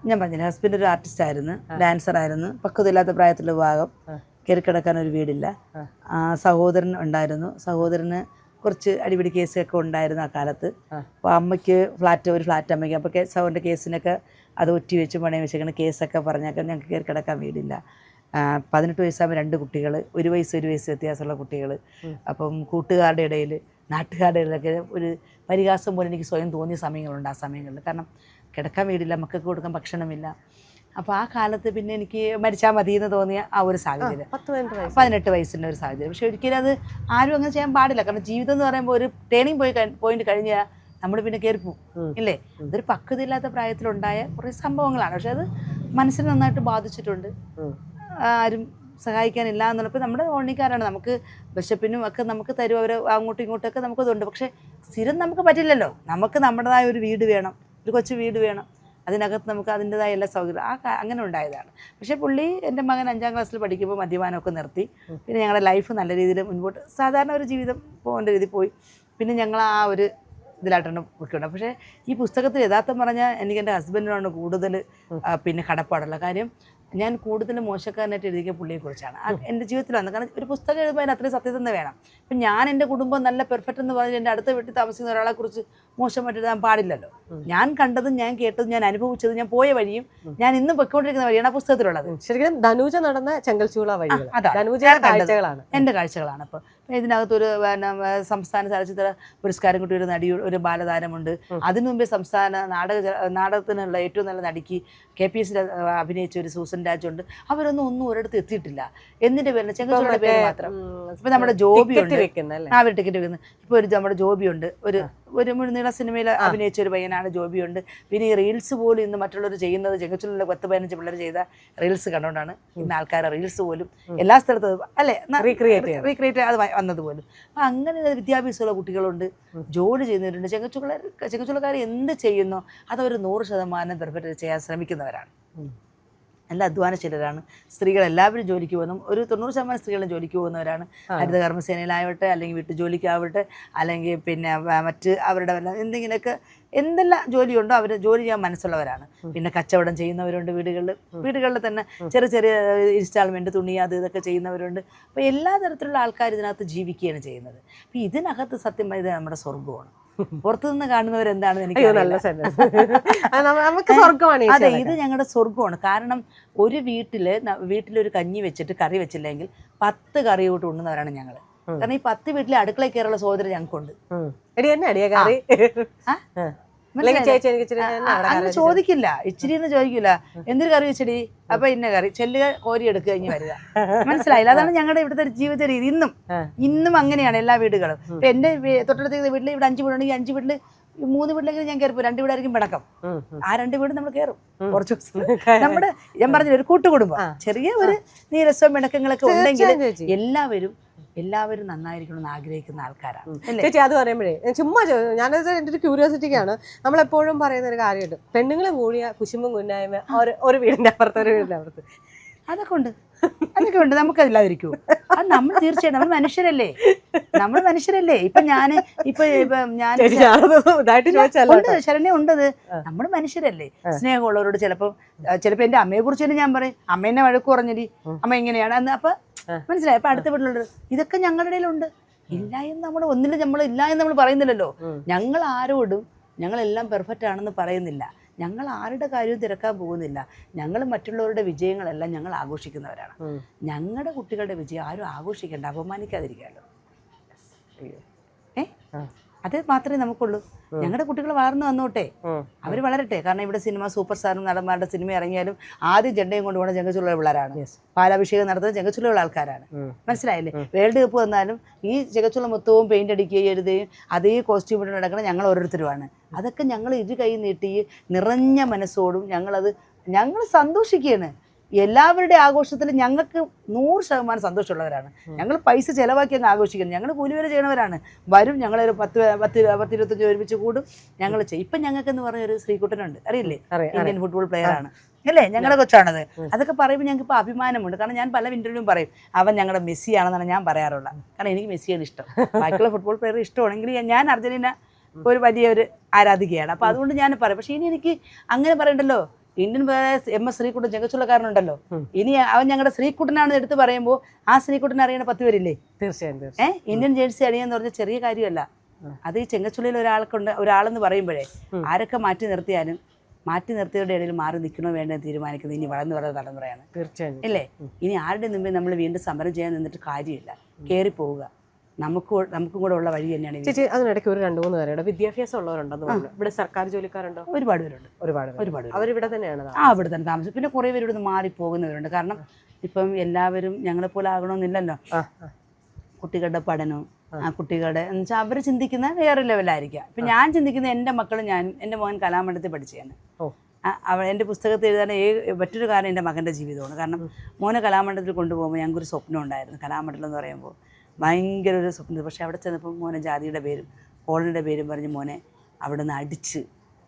ഞാൻ പറഞ്ഞില്ല, ഹസ്ബൻഡ് ഒരു ആർട്ടിസ്റ്റ് ആയിരുന്നു, ഡാൻസർ ആയിരുന്നു. പക്വതയില്ലാത്ത പ്രായത്തിലുള്ള വിവാഹം, കയറിക്കിടക്കാൻ ഒരു വീടില്ല. സഹോദരൻ ഉണ്ടായിരുന്നു. സഹോദരന് കുറച്ച് അടിപിടി കേസൊക്കെ ഉണ്ടായിരുന്നു ആ കാലത്ത്. അപ്പോൾ അമ്മയ്ക്ക് ഒരു ഫ്ലാറ്റ് അമ്മയ്ക്ക് അപ്പോൾ സൗണ്ട് കേസിനൊക്കെ അത് ഒറ്റി വെച്ച് പണയം വെച്ചേക്കുന്ന കേസൊക്കെ പറഞ്ഞൊക്കെ ഞങ്ങൾക്ക് കയറി കിടക്കാൻ വീടില്ല. 18 വയസ്സാകുമ്പോൾ 2 കുട്ടികൾ, 1 വയസ്സ് വ്യത്യാസമുള്ള കുട്ടികൾ. അപ്പം കൂട്ടുകാരുടെ ഇടയിൽ നാട്ടുകാരുടെ ഇടയിലൊക്കെ ഒരു പരിഹാസം പോലെ എനിക്ക് സ്വയം തോന്നിയ സമയങ്ങളുണ്ട് ആ സമയങ്ങളിൽ. കാരണം കിടക്കാൻ വീടില്ല, മക്കൾക്ക് കൊടുക്കാൻ ഭക്ഷണമില്ല. അപ്പോൾ ആ കാലത്ത് പിന്നെ എനിക്ക് മരിച്ചാൽ മതി എന്ന് തോന്നിയ ആ ഒരു സാഹചര്യം, 18 വയസ്സിൻ്റെ ഒരു സാഹചര്യം. പക്ഷെ ഒരിക്കലും അത് ആരും അങ്ങനെ ചെയ്യാൻ പാടില്ല. കാരണം ജീവിതം എന്ന് പറയുമ്പോൾ ഒരു ടേണിംഗ് പോയിന്റ് കഴിഞ്ഞാൽ നമ്മൾ പിന്നെ കയറിപ്പോവും ഇല്ലേ. അതൊരു പക്വതയില്ലാത്ത പ്രായത്തിലുണ്ടായ കുറേ സംഭവങ്ങളാണ്. പക്ഷെ അത് മനസ്സിനെ നന്നായിട്ട് ബാധിച്ചിട്ടുണ്ട്. ആരും സഹായിക്കാനില്ല എന്നുള്ളപ്പോൾ നമ്മുടെ കോളനിക്കാരാണ്, നമുക്ക് ബിഷപ്പിനും ഒക്കെ നമുക്ക് തരും, അവർ അങ്ങോട്ടും ഇങ്ങോട്ടൊക്കെ നമുക്കതുണ്ട്. പക്ഷേ സ്ഥിരം നമുക്ക് പറ്റില്ലല്ലോ. നമുക്ക് നമ്മുടേതായ ഒരു വീട് വേണം, ഒരു കൊച്ചു വീട് വേണം, അതിനകത്ത് നമുക്ക് അതിൻ്റെതായ എല്ലാ സൗകര്യം അങ്ങനെ ഉണ്ടായതാണ്. പക്ഷേ പുള്ളി എൻ്റെ മകൻ 5ാം ക്ലാസ്സിൽ പഠിക്കുമ്പോൾ മദ്യപാനമൊക്കെ നിർത്തി. പിന്നെ ഞങ്ങളുടെ ലൈഫ് നല്ല രീതിയിൽ മുൻപോട്ട് സാധാരണ ഒരു ജീവിതം പോകേണ്ട രീതിയിൽ പോയി. പിന്നെ ഞങ്ങൾ ആ ഒരു ഇതിലായിട്ടാണ് പൊയ്ക്കൊണ്ട്. പക്ഷേ ഈ പുസ്തകത്തിൽ യഥാർത്ഥം പറഞ്ഞാൽ എനിക്ക് എൻ്റെ ഹസ്ബൻഡിനോട് കൂടുതൽ പിന്നെ കടപ്പാടുള്ള കാര്യം. ഞാൻ കൂടുതൽ മോശക്കാരനായിട്ട് എഴുതിയ പുള്ളിയെക്കുറിച്ചാണ് എൻ്റെ ജീവിതത്തിൽ വന്നത്. കാരണം ഒരു പുസ്തകം എഴുതുമ്പോൾ അതിന് അത്രയും സത്യസന്ധത വേണം. ഇപ്പം ഞാൻ എൻ്റെ കുടുംബം നല്ല പെർഫെക്റ്റ് എന്ന് പറഞ്ഞ് എൻ്റെ അടുത്ത വീട്ടിൽ താമസിക്കുന്ന ഒരാളെക്കുറിച്ച് മോശമായിട്ട് എഴുതാൻ പാടില്ലല്ലോ. ഞാൻ കണ്ടതും ഞാൻ കേട്ടതും ഞാൻ അനുഭവിച്ചതും ഞാൻ പോയ വഴിയും ഞാൻ ഇന്നും പൊയ്ക്കൊണ്ടിരിക്കുന്ന വഴിയാണ് ആ പുസ്തകത്തിലുള്ളത്. ശരിക്കും ധനുജ നടന്ന ചെങ്കൽച്ചൂള വഴികൾ എൻ്റെ കാഴ്ചകളാണ്. അപ്പോൾ ഇതിനകത്തൊരു സംസ്ഥാന ചലച്ചിത്ര പുരസ്കാരം കിട്ടിയ ഒരു നടി, ഒരു ബാലതാരമുണ്ട്. അതിനു മുമ്പേ സംസ്ഥാന നാടകത്തിനുള്ള ഏറ്റവും നല്ല നടിക്ക് KPS അഭിനയിച്ച ഒരു സൂസൻ രാജുണ്ട്. അവരൊന്നും ഒരിടത്ത് എത്തിയിട്ടില്ല. എന്തിന്റെ പേരിൽ? ചെങ്കൽച്ചൂളയുടെ പേര് മാത്രം. ഇപ്പൊ നമ്മുടെ ജോബിയുണ്ട്, അവർ ടിക്കറ്റ് വെക്കുന്നത്. ഇപ്പോൾ നമ്മുടെ ജോബിയുണ്ട്, ഒരു നീള സിനിമയിൽ അഭിനയിച്ച ഒരു പയ്യനാണ് ജോബിയുണ്ട്. പിന്നെ ഈ റീൽസ് പോലും ഇന്ന് മറ്റുള്ളവർ ചെയ്യുന്നത്, ചെങ്കൽച്ചൂളിലെ 10-15 പിള്ളേർ ചെയ്ത റീൽസ് കണ്ടുകൊണ്ടാണ് ഇന്ന് ആൾക്കാരെ റീൽസ് പോലും എല്ലാ സ്ഥലത്തും അല്ലേ റീക്രിയേറ്റ് അത് വന്നതുപോലും. അപ്പം അങ്ങനെ വിദ്യാഭ്യാസമുള്ള കുട്ടികളുണ്ട്, ജോലി ചെയ്യുന്നവരുണ്ട്. ചെങ്കൽച്ചൂളക്കാർ എന്ത് ചെയ്യുന്നോ അതവർ 100% പെർഫെക്റ്റ് ചെയ്യാൻ ശ്രമിക്കുന്നവരാണ്. നല്ല അധ്വാനശീലരാണ്. സ്ത്രീകൾ എല്ലാവരും ജോലിക്ക് പോകുന്നു. ഒരു 90% സ്ത്രീകളും ജോലിക്ക് പോകുന്നവരാണ്. ഹരിത കർമ്മസേനയിലാവട്ടെ, അല്ലെങ്കിൽ വീട്ടു ജോലിക്കാവട്ടെ, അല്ലെങ്കിൽ പിന്നെ മറ്റ് അവരുടെ എന്തെങ്കിലുമൊക്കെ എന്തെല്ലാം ജോലിയുണ്ടോ അവർ ജോലി ചെയ്യാൻ മനസ്സുള്ളവരാണ്. പിന്നെ കച്ചവടം ചെയ്യുന്നവരുണ്ട്, വീടുകളിൽ തന്നെ ചെറിയ ഇൻസ്റ്റാൾമെൻറ്റ്, തുണി അത് ഇതൊക്കെ ചെയ്യുന്നവരുണ്ട്. അപ്പോൾ എല്ലാ തരത്തിലുള്ള ആൾക്കാർ ഇതിനകത്ത് ജീവിക്കുകയാണ് ചെയ്യുന്നത്. അപ്പോൾ ഇതിനകത്ത് സത്യം ഇത് നമ്മുടെ സ്വർഗ്ഗമാണ്. പുറത്തുനിന്ന് കാണുന്നവരെന്താണെന്ന് എനിക്ക് അതെ, ഇത് ഞങ്ങളുടെ സ്വർഗ്ഗമാണ്. കാരണം ഒരു വീട്ടിലൊരു കഞ്ഞി വെച്ചിട്ട് കറി വെച്ചില്ലെങ്കിൽ 10 കറി കൂട്ട് ഉണ്ണുന്നവരാണ് ഞങ്ങൾ. കാരണം ഈ 10 വീട്ടിലെ അടുക്കളയിൽ കയറുള്ള സഹോദരൻ ഞങ്ങൾക്കുണ്ട്. അങ്ങനെ ചോദിക്കില്ല, ഇച്ചിരി എന്ന് ചോദിക്കില്ല. എന്തൊരു കറി വെച്ചടി, അപ്പൊ ഇന്ന കറി ചെല്ലുക, കോരി എടുക്കുക, ഇനി വരിക. മനസ്സിലായില്ല? അതാണ് ഞങ്ങളുടെ ഇവിടുത്തെ ജീവിത രീതി. ഇന്നും അങ്ങനെയാണ് എല്ലാ വീടുകളും. ഇപ്പൊ എന്റെ തൊട്ടടുത്ത വീട്ടിൽ ഇവിടെ 5 വീടുണ്ടെങ്കിൽ 5 വീട്ടില് 3 വീട്ടിലേക്ക് ഞാൻ കയറിപ്പോ 2 വീടായിരിക്കും പിണക്കം. ആ 2 വീട് നമ്മൾ കയറും കുറച്ച് ദിവസം. നമ്മുടെ ഞാൻ പറഞ്ഞ ഒരു കൂട്ടുകുടുംബം, ചെറിയ ഒരു നീരസവും പിണക്കങ്ങളൊക്കെ ഉണ്ടെങ്കിൽ എല്ലാവരും നന്നായിരിക്കണം എന്ന് ആഗ്രഹിക്കുന്ന ആൾക്കാരാണ്. ചേച്ചി അത് പറയുമ്പോഴേ ചുമ്മാ ഞാനത് എൻ്റെ ഒരു ക്യൂരിയോസിറ്റിക്കാണ്. നമ്മളെപ്പോഴും പറയുന്ന ഒരു കാര്യമുണ്ട്, പെണ്ണുങ്ങളെ കൂടിയ കുശുമ്പും കുന്നായ്മ ഒരു വീടിൻ്റെ അപ്പുറത്ത് ഒരു വീടിൻ്റെ അപ്പുറത്ത് അതൊക്കെ ഉണ്ട്. നമുക്കതില്ലാതിരിക്കൂ. അത് നമ്മൾ തീർച്ചയായിട്ടും നമ്മൾ മനുഷ്യരല്ലേ. ഇപ്പൊ ഞാൻ ശരണ്യ ഉണ്ടത്, നമ്മൾ മനുഷ്യരല്ലേ. സ്നേഹമുള്ളവരോട് ചിലപ്പോൾ എൻ്റെ അമ്മയെ കുറിച്ച് തന്നെ ഞാൻ പറയും, അമ്മ എന്നെ വഴക്ക് പറഞ്ഞടി, അമ്മ ഇങ്ങനെയാണ് അന്ന്. അപ്പൊ മനസ്സിലായി. അപ്പൊ അടുത്ത വീട്ടിലുള്ളത് ഇതൊക്കെ ഞങ്ങളുടെ ഇടയിലുണ്ട്. ഇല്ല എന്ന് നമ്മൾ പറയുന്നില്ലല്ലോ. ഞങ്ങൾ ആരോടും ഞങ്ങളെല്ലാം പെർഫെക്റ്റ് ആണെന്ന് പറയുന്നില്ല. ഞങ്ങൾ ആരുടെ കാര്യവും തിരക്കാൻ പോകുന്നില്ല. ഞങ്ങൾ മറ്റുള്ളവരുടെ വിജയങ്ങളെല്ലാം ഞങ്ങൾ ആഘോഷിക്കുന്നവരാണ്. ഞങ്ങളുടെ കുട്ടികളുടെ വിജയം ആരും ആഘോഷിക്കേണ്ട, അപമാനിക്കാതിരിക്കാമല്ലോ. അത് മാത്രമേ നമുക്കുള്ളൂ. ഞങ്ങളുടെ കുട്ടികൾ വളർന്നു വന്നോട്ടെ, അവർ വളരട്ടെ. കാരണം ഇവിടെ സിനിമ സൂപ്പർ സ്റ്റാറും നടന്മാരുടെ സിനിമ ഇറങ്ങിയാലും ആദ്യം ജെണ്ടയും കൊണ്ടുപോകുന്ന ചെങ്കൽച്ചൂള പിള്ളേരാണ്. പാലാഭിഷേകം നടത്തുന്ന ചെങ്കൽച്ചൂള ആൾക്കാരാണ്. മനസ്സിലായില്ലേ? വേൾഡ് കപ്പ് വന്നാലും ഈ ചെങ്കൽച്ചൂള മൊത്തവും പെയിന്റ് അടിക്കുകയും എഴുതുകയും അതേ കോസ്റ്റ്യൂം ഇട്ട് നടക്കണം ഞങ്ങൾ ഓരോരുത്തരുമാണ്. അതൊക്കെ ഞങ്ങൾ കൈ നീട്ടി നിറഞ്ഞ മനസ്സോടും ഞങ്ങൾ സന്തോഷിക്കുകയാണ്. എല്ലാവരുടെ ആഘോഷത്തിലും ഞങ്ങൾക്ക് 100% സന്തോഷമുള്ളവരാണ്. ഞങ്ങൾ പൈസ ചിലവാക്കി അങ്ങ് ആഘോഷിക്കുന്നത്. ഞങ്ങൾ കൂലിവേല ചെയ്യണവരാണ്. വരും, ഞങ്ങളൊരു 10-25 ഒരുമിച്ച് കൂടും, ഞങ്ങൾ ചെയ്യും. ഇപ്പം ഞങ്ങൾക്കെന്ന് പറഞ്ഞൊരു ശ്രീകുട്ടനുണ്ട്, അറിയില്ലേ? ഇന്ത്യൻ ഫുട്ബോൾ പ്ലെയറാണ് അല്ലേ, ഞങ്ങളുടെ കൊച്ചാണത്. അതൊക്കെ പറയുമ്പോൾ ഞങ്ങൾക്ക് ഇപ്പോൾ അഭിമാനമുണ്ട്. കാരണം ഞാൻ പല ഇൻ്റർവ്യൂവും പറയും, അവൻ ഞങ്ങളുടെ മെസ്സിയാണെന്നാണ് ഞാൻ പറയാറുള്ളത്. കാരണം എനിക്ക് മെസ്സിയാണ് ഇഷ്ടം. ബാക്കിയുള്ള ഫുട്ബോൾ പ്ലെയർ ഇഷ്ടമാണെങ്കിൽ ഞാൻ അർജന്റീന ഒരു വലിയൊരു ആരാധികയാണ്. അപ്പോൾ അതുകൊണ്ട് ഞാൻ പറയും. പക്ഷേ ഇനി എനിക്ക് അങ്ങനെ പറയണ്ടല്ലോ, ഇന്ത്യൻ MS ശ്രീകുട്ടൻ ചെങ്കച്ചുള്ളക്കാരനുണ്ടല്ലോ, ഇനി അവൻ ഞങ്ങളുടെ ശ്രീകുട്ടനാണെന്ന് എടുത്ത് പറയുമ്പോൾ ആ ശ്രീകുട്ടനെ അറിയണ 10 പേരില്ലേ? തീർച്ചയായും ഇന്ത്യൻ ജേഴ്സി അണിയെന്ന് പറഞ്ഞാൽ ചെറിയ കാര്യമല്ല. അത് ഈ ചെങ്കച്ചുള്ളിയിൽ ഒരാളെന്ന് പറയുമ്പോഴേ ആരൊക്കെ മാറ്റി നിർത്തിയവരുടെ ഇടയിൽ മാറി നിൽക്കണോ വേണ്ടെന്ന് തീരുമാനിക്കുന്നത് ഇനി വളർന്നു വരുന്ന തലമുറയാണ്. തീർച്ചയായും ഇല്ലേ? ഇനി ആരുടെ മുമ്പിൽ നമ്മൾ വീണ്ടും സമരം ചെയ്യാൻ നിന്നിട്ട് കാര്യമില്ല, കയറിപ്പോവുക. നമുക്കും കൂടെ ഉള്ള വഴി തന്നെയാണ്. ചേച്ചി, അതിനിടയ്ക്ക് ഒരു 2-3 പേരുടെ വിദ്യാഭ്യാസം ഉള്ളവരുണ്ടെന്ന് പറഞ്ഞു. ഇവിടെ സർക്കാർ ജോലിക്കാരുണ്ടോ? ഒരുപാട് പേരുണ്ട്. ഒരുപാട് അവരിവിടെ തന്നെയാണ് ഇവിടെ തന്നെ താമസം. പിന്നെ കുറേ പേര് ഇവിടെ മാറിപ്പോകുന്നവരുണ്ട്. കാരണം ഇപ്പം എല്ലാവരും ഞങ്ങളെപ്പോലെ ആകണമെന്നില്ലല്ലോ. കുട്ടികളുടെ പഠനവും ആ കുട്ടികളുടെ എന്ന് വെച്ചാൽ അവർ ചിന്തിക്കുന്ന വേറെ ലെവലായിരിക്കാം. ഇപ്പം ഞാൻ ചിന്തിക്കുന്ന എൻ്റെ മോൻ കലാമണ്ഡലത്തിൽ പഠിച്ചതാണ്. എൻ്റെ പുസ്തകത്തിൽ എഴുതാൻ മറ്റൊരു കാരണം എൻ്റെ മകൻ്റെ ജീവിതമാണ്. കാരണം മോനെ കലാമണ്ഡലത്തിൽ കൊണ്ടുപോകുമ്പോൾ ഞങ്ങൾക്കൊരു സ്വപ്നം ഉണ്ടായിരുന്നു. കലാമണ്ഡലം എന്ന് പറയുമ്പോൾ ഭയങ്കര ഒരു സ്വപ്നം. പക്ഷേ അവിടെ ചെന്നപ്പോൾ മോനെ ജാതിയുടെ പേരും കോളനിയുടെ പേരും പറഞ്ഞ് മോനെ അവിടെ നിന്ന് അടിച്ച്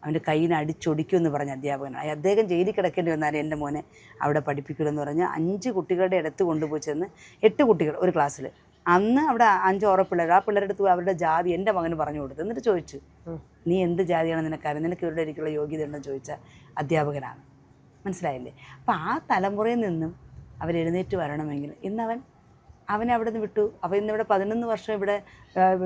അവൻ്റെ കയ്യിനെ അടിച്ചൊടിക്കുമെന്ന് പറഞ്ഞ അധ്യാപകനാണ്. അദ്ദേഹം ജയിലിൽ കിടക്കേണ്ടി വന്നാലും എൻ്റെ മോനെ അവിടെ പഠിപ്പിക്കുമെന്ന് പറഞ്ഞ് 5 കുട്ടികളുടെ അടുത്ത് കൊണ്ടുപോയി ചെന്ന് 8 കുട്ടികൾ ഒരു ക്ലാസ്സിൽ. അന്ന് അവിടെ 5 പിള്ളേർ. ആ പിള്ളേരുടെ അടുത്ത് അവരുടെ ജാതി എൻ്റെ മകന് പറഞ്ഞു കൊടുത്തു. എന്നിട്ട് ചോദിച്ചു, നീ എന്ത് ജാതിയാണെന്ന് നിനക്കറിയാം, നിനക്ക് ഇവരുടെ ഇരിക്കുള്ള യോഗ്യത ഉണ്ടെന്ന് ചോദിച്ച അധ്യാപകനാണ്. മനസ്സിലായില്ലേ? അപ്പം ആ തലമുറയിൽ നിന്നും അവരെഴുന്നേറ്റ് വരണമെങ്കിൽ അവനെ അവിടെ നിന്ന് വിട്ടു. അപ്പോൾ ഇന്നിവിടെ 11 വർഷം ഇവിടെ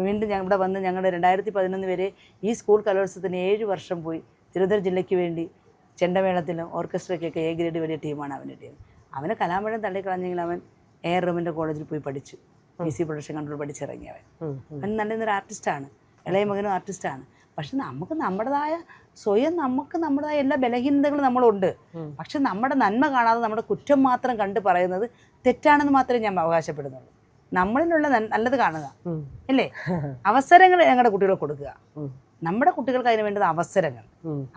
വീണ്ടും ഇവിടെ വന്ന് ഞങ്ങളുടെ 2011 വരെ ഈ സ്കൂൾ കലോത്സവത്തിന് 7 വർഷം പോയി തിരുവനന്തപുരം ജില്ലയ്ക്ക് വേണ്ടി ചെണ്ടമേളത്തിലും ഓർക്കസ്ട്രയ്ക്കൊക്കെ A ഗ്രേഡ് വലിയ ടീമാണ് അവൻ്റെ ടീം. അവനെ കലാമണ്ഡലം തള്ളിക്കളഞ്ഞെങ്കിൽ അവൻ AR റഹ്മാൻ്റെ കോളേജിൽ പോയി പഠിച്ചു. PC പ്രൊഡക്ഷൻ കൺട്രോൾ പഠിച്ചിറങ്ങിയവൻ. അവൻ നല്ലൊരു ആർട്ടിസ്റ്റാണ്. ഇളയ മകനും ആർട്ടിസ്റ്റാണ്. പക്ഷെ നമുക്ക് നമ്മുടേതായ എല്ലാ ബലഹീനതകളും നമ്മളുണ്ട്. പക്ഷെ നമ്മുടെ നന്മ കാണാതെ നമ്മുടെ കുറ്റം മാത്രം കണ്ട് പറയുന്നത് തെറ്റാണെന്ന് മാത്രമേ ഞാൻ അവകാശപ്പെടുന്നുള്ളൂ. നമ്മളിലുള്ള നല്ലത് കാണുക അല്ലേ? അവസരങ്ങൾ ഞങ്ങളുടെ കുട്ടികൾക്ക് കൊടുക്കുക. നമ്മുടെ കുട്ടികൾക്ക് അതിന് വേണ്ടത് അവസരങ്ങൾ,